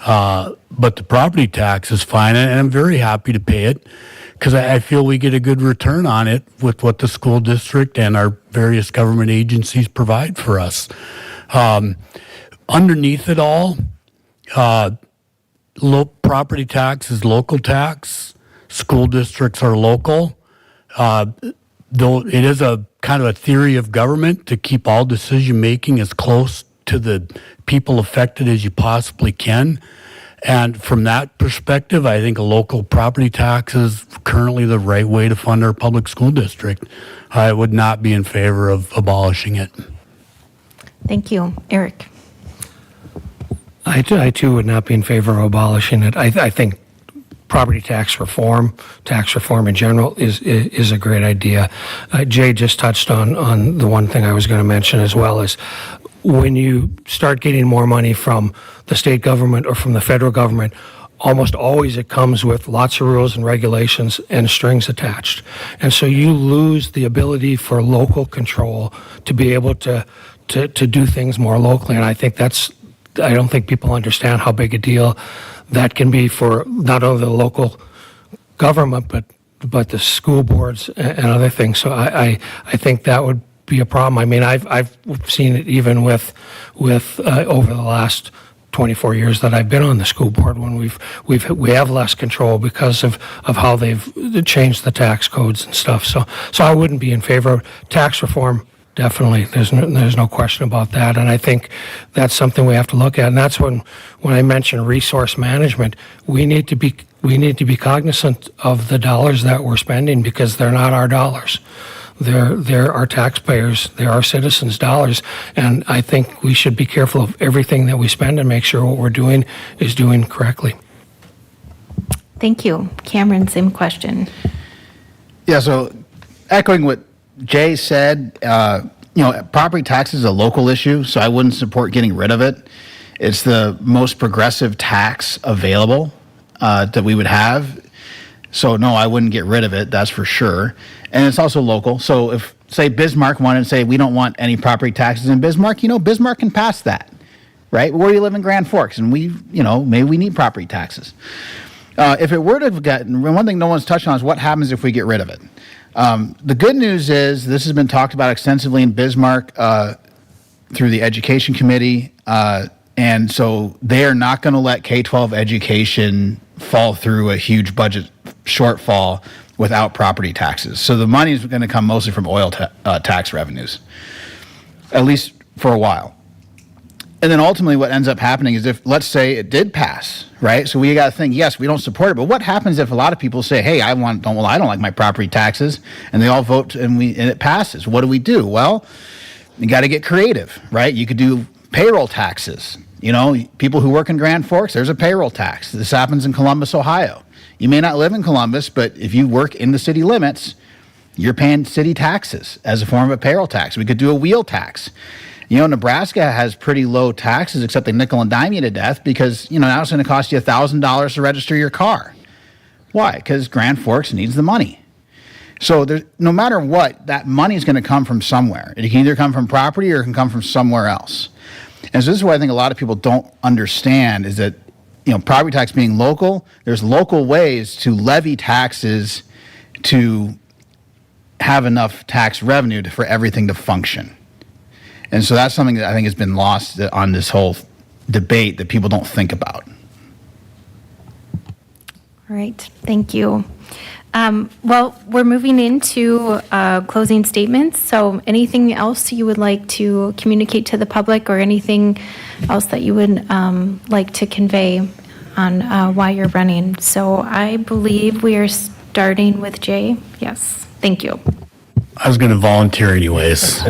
but the property tax is fine, and I'm very happy to pay it because I feel we get a good return on it with what the school district and our various government agencies provide for us. Underneath it all, low property tax is local tax. School districts are local. Though it is a kind of a theory of government to keep all decision making as close to the people affected as you possibly can. And from that perspective, I think a local property tax is currently the right way to fund our public school district. I would not be in favor of abolishing it. Thank you. Eric? I too would not be in favor of abolishing it. I think property tax reform in general is a great idea. Jay just touched on the one thing I was going to mention as well is when you start getting more money from the state government or from the federal government, almost always it comes with lots of rules and regulations and strings attached. And so you lose the ability for local control to be able to do things more locally. And I think I don't think people understand how big a deal that can be for not only the local government, but the school boards and other things. So I think that would be a problem. I mean, I've seen it even with over the last 24 years that I've been on the school board when we have less control because of how they've changed the tax codes and stuff. So I wouldn't be in favor of tax reform. Definitely, there's no question about that, and I think that's something we have to look at. And that's when I mention resource management, we need to be cognizant of the dollars that we're spending because they're not our dollars. They're our taxpayers, they're our citizens' dollars, and I think we should be careful of everything that we spend and make sure what we're doing is doing correctly. Thank you. Cameron, same question. Yeah, so echoing what Jay said, property tax is a local issue, so I wouldn't support getting rid of it. It's the most progressive tax available that we would have. So no, I wouldn't get rid of it, that's for sure. And it's also local. So if, say, Bismarck wanted to say we don't want any property taxes in Bismarck, Bismarck can pass that, right? Where you live in Grand Forks, and maybe we need property taxes. If it were to have gotten, one thing no one's touched on is what happens if we get rid of it. The good news is this has been talked about extensively in Bismarck through the Education Committee, and so they are not going to let K-12 education fall through a huge budget shortfall without property taxes. So the money is going to come mostly from oil tax revenues, at least for a while. And then ultimately what ends up happening is if, let's say it did pass, right? So we got to think, yes, we don't support it, but what happens if a lot of people say, hey, I don't like my property taxes, and they all vote and it passes? What do? Well, you got to get creative, right? You could do payroll taxes. People who work in Grand Forks, there's a payroll tax. This happens in Columbus, Ohio. You may not live in Columbus, but if you work in the city limits, you're paying city taxes as a form of a payroll tax. We could do a wheel tax. Nebraska has pretty low taxes, except they nickel and dime you to death because, now it's going to cost you $1,000 to register your car. Why? Because Grand Forks needs the money. So no matter what, that money is going to come from somewhere. It can either come from property or it can come from somewhere else. And so this is what I think a lot of people don't understand is that, property tax being local, there's local ways to levy taxes to have enough tax revenue for everything to function. And so that's something that I think has been lost on this whole debate that people don't think about. All right, thank you. Well, we're moving into closing statements. So anything else you would like to communicate to the public or anything else that you would like to convey on why you're running? So I believe we are starting with Jay. Yes, thank you. I was going to volunteer anyways.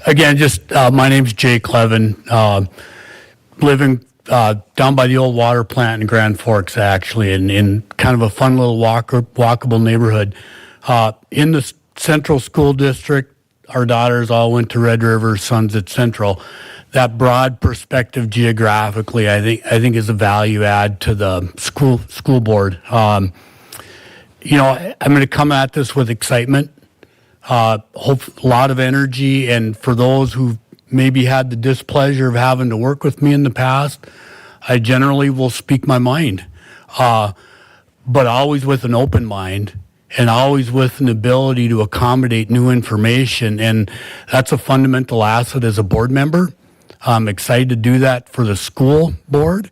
Again, my name's Jay Clevin, living down by the old water plant in Grand Forks, actually, in kind of a fun little walkable neighborhood. In the Central School District, our daughters all went to Red River, sons at Central. that broad perspective geographically, I think is a value add to the school board. I'm going to come at this with excitement, hope a lot of energy, and for those who maybe had the displeasure of having to work with me in the past, I generally will speak my mind, but always with an open mind and always with an ability to accommodate new information, and that's a fundamental asset as a board member. I'm excited to do that for the school board,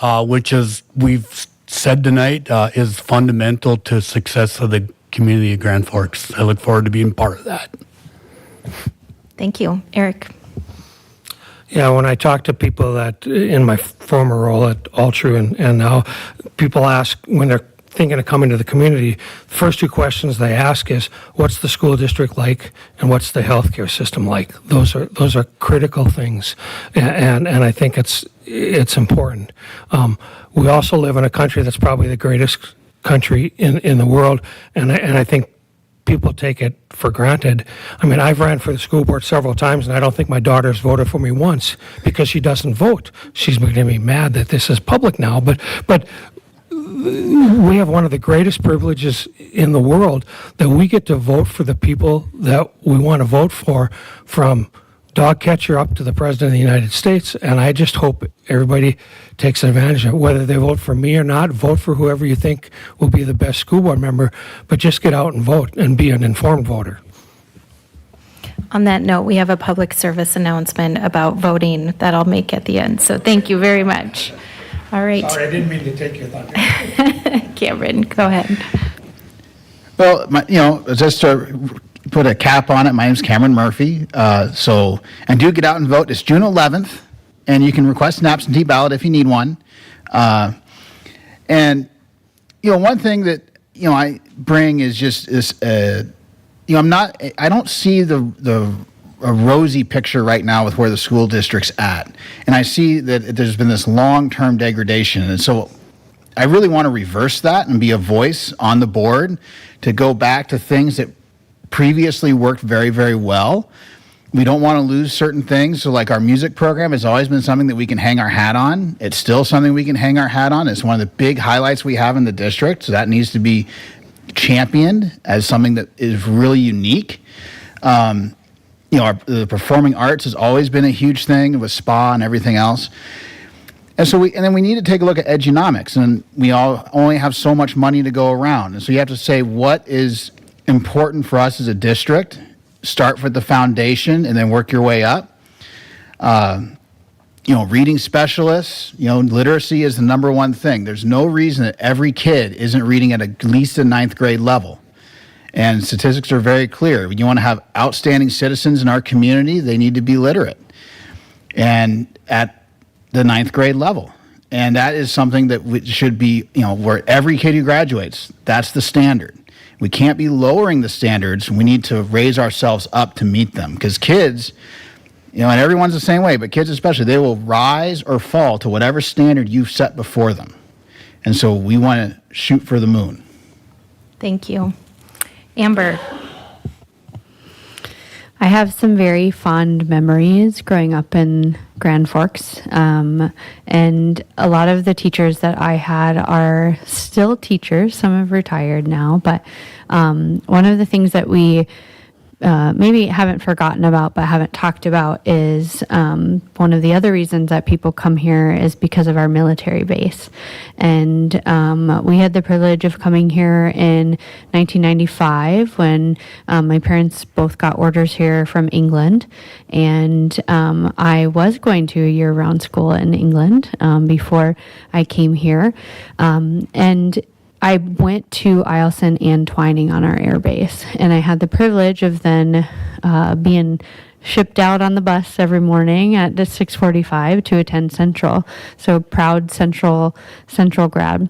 which, as we've said tonight, is fundamental to success of the community of Grand Forks. I look forward to being part of that. Thank you. Eric? Yeah, when I talk to people that, in my former role at Altru and now, people ask when they're thinking of coming to the community, the first two questions they ask is, what's the school district like and what's the healthcare system like? Those are critical things, and I think it's important. We also live in a country that's probably the greatest country in the world, and I think people take it for granted. I mean, I've ran for the school board several times, and I don't think my daughter's voted for me once because she doesn't vote. She's going to be mad that this is public now, but we have one of the greatest privileges in the world that we get to vote for the people that we want to vote for, from dog catcher up to the President of the United States. And I just hope everybody takes advantage of it. Whether they vote for me or not, vote for whoever you think will be the best school board member, but just get out and vote and be an informed voter. On that note, we have a public service announcement about voting that I'll make at the end. So thank you very much. All right. Sorry, I didn't mean to take your thunder. Cameron, go ahead. Well, just to put a cap on it, my name's Cameron Murphy. And do get out and vote. It's June 11th, and you can request an absentee ballot if you need one. One thing that, I bring is just this, I don't see a rosy picture right now with where the school district's at. And I see that there's been this long-term degradation. And so I really want to reverse that and be a voice on the board to go back to things that previously worked very, very well. We don't want to lose certain things. So like our music program has always been something that we can hang our hat on. It's still something we can hang our hat on. It's one of the big highlights we have in the district. So that needs to be championed as something that is really unique. The performing arts has always been a huge thing with SPA and everything else. And then we need to take a look at edunomics, and we all only have so much money to go around. And so you have to say what is important for us as a district, start with the foundation and then work your way up. Reading specialists, literacy is the number one thing. There's no reason that every kid isn't reading at least a 9th grade level. And statistics are very clear. You want to have outstanding citizens in our community, they need to be literate. And at the 9th grade level. And that is something that should be, where every kid who graduates, that's the standard. We can't be lowering the standards. We need to raise ourselves up to meet them. Because kids, and everyone's the same way, but kids especially, they will rise or fall to whatever standard you've set before them. And so we want to shoot for the moon. Thank you. Amber. I have some very fond memories growing up in Grand Forks, and a lot of the teachers that I had are still teachers. Some have retired now, but one of the things that we maybe haven't forgotten about but haven't talked about is one of the other reasons that people come here is because of our military base. And we had the privilege of coming here in 1995 when my parents both got orders here from England. And I was going to a year-round school in England before I came here. And I went to Eielson and Twining on our air base, and I had the privilege of then being shipped out on the bus every morning at 6:45 to attend Central. So proud Central grad.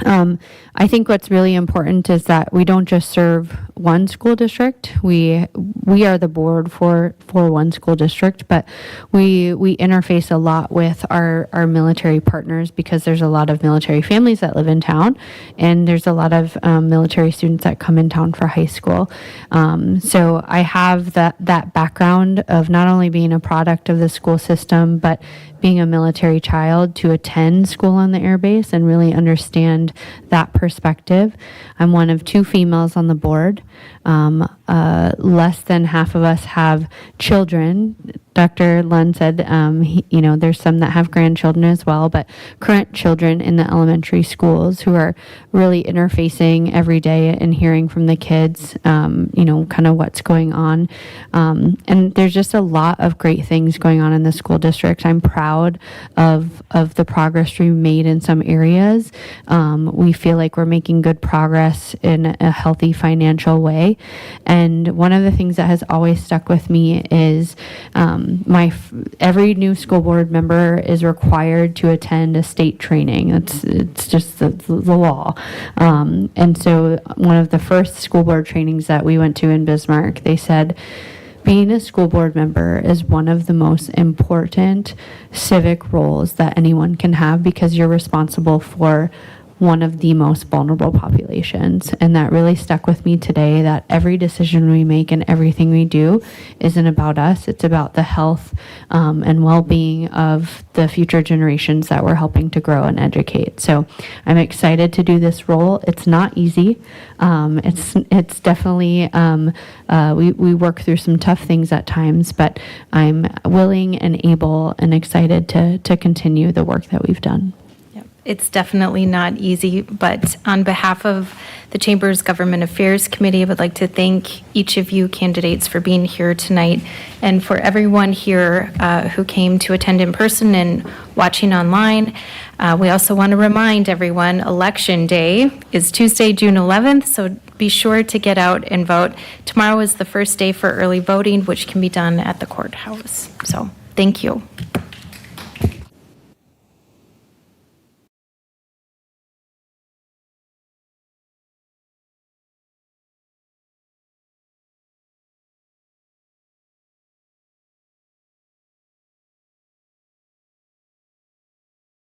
I think what's really important is that we don't just serve one school district. We are the board for one school district, but we interface a lot with our military partners because there's a lot of military families that live in town, and there's a lot of military students that come in town for high school. So I have that background of not only being a product of the school system, but being a military child to attend school on the air base and really understand that perspective. I'm one of 2 females on the board. Less than half of us have children. Dr. Lund said, there's some that have grandchildren as well, but current children in the elementary schools who are really interfacing every day and hearing from the kids, kind of what's going on. And there's just a lot of great things going on in the school district. I'm proud of the progress we made in some areas. We feel like we're making good progress in a healthy financial way. And one of the things that has always stuck with me is every new school board member is required to attend a state training. It's just the law. And so one of the first school board trainings that we went to in Bismarck, they said, being a school board member is one of the most important civic roles that anyone can have because you're responsible for one of the most vulnerable populations. And that really stuck with me today, that every decision we make and everything we do isn't about us. It's about the health and well-being of the future generations that we're helping to grow and educate. So I'm excited to do this role. It's not easy. It's definitely, we work through some tough things at times, but I'm willing and able and excited to continue the work that we've done. It's definitely not easy, but on behalf of the Chamber's Government Affairs Committee, I would like to thank each of you candidates for being here tonight, and for everyone here who came to attend in person and watching online. We also want to remind everyone, Election Day is Tuesday, June 11th, so be sure to get out and vote. Tomorrow is the first day for early voting, which can be done at the courthouse. So, thank you.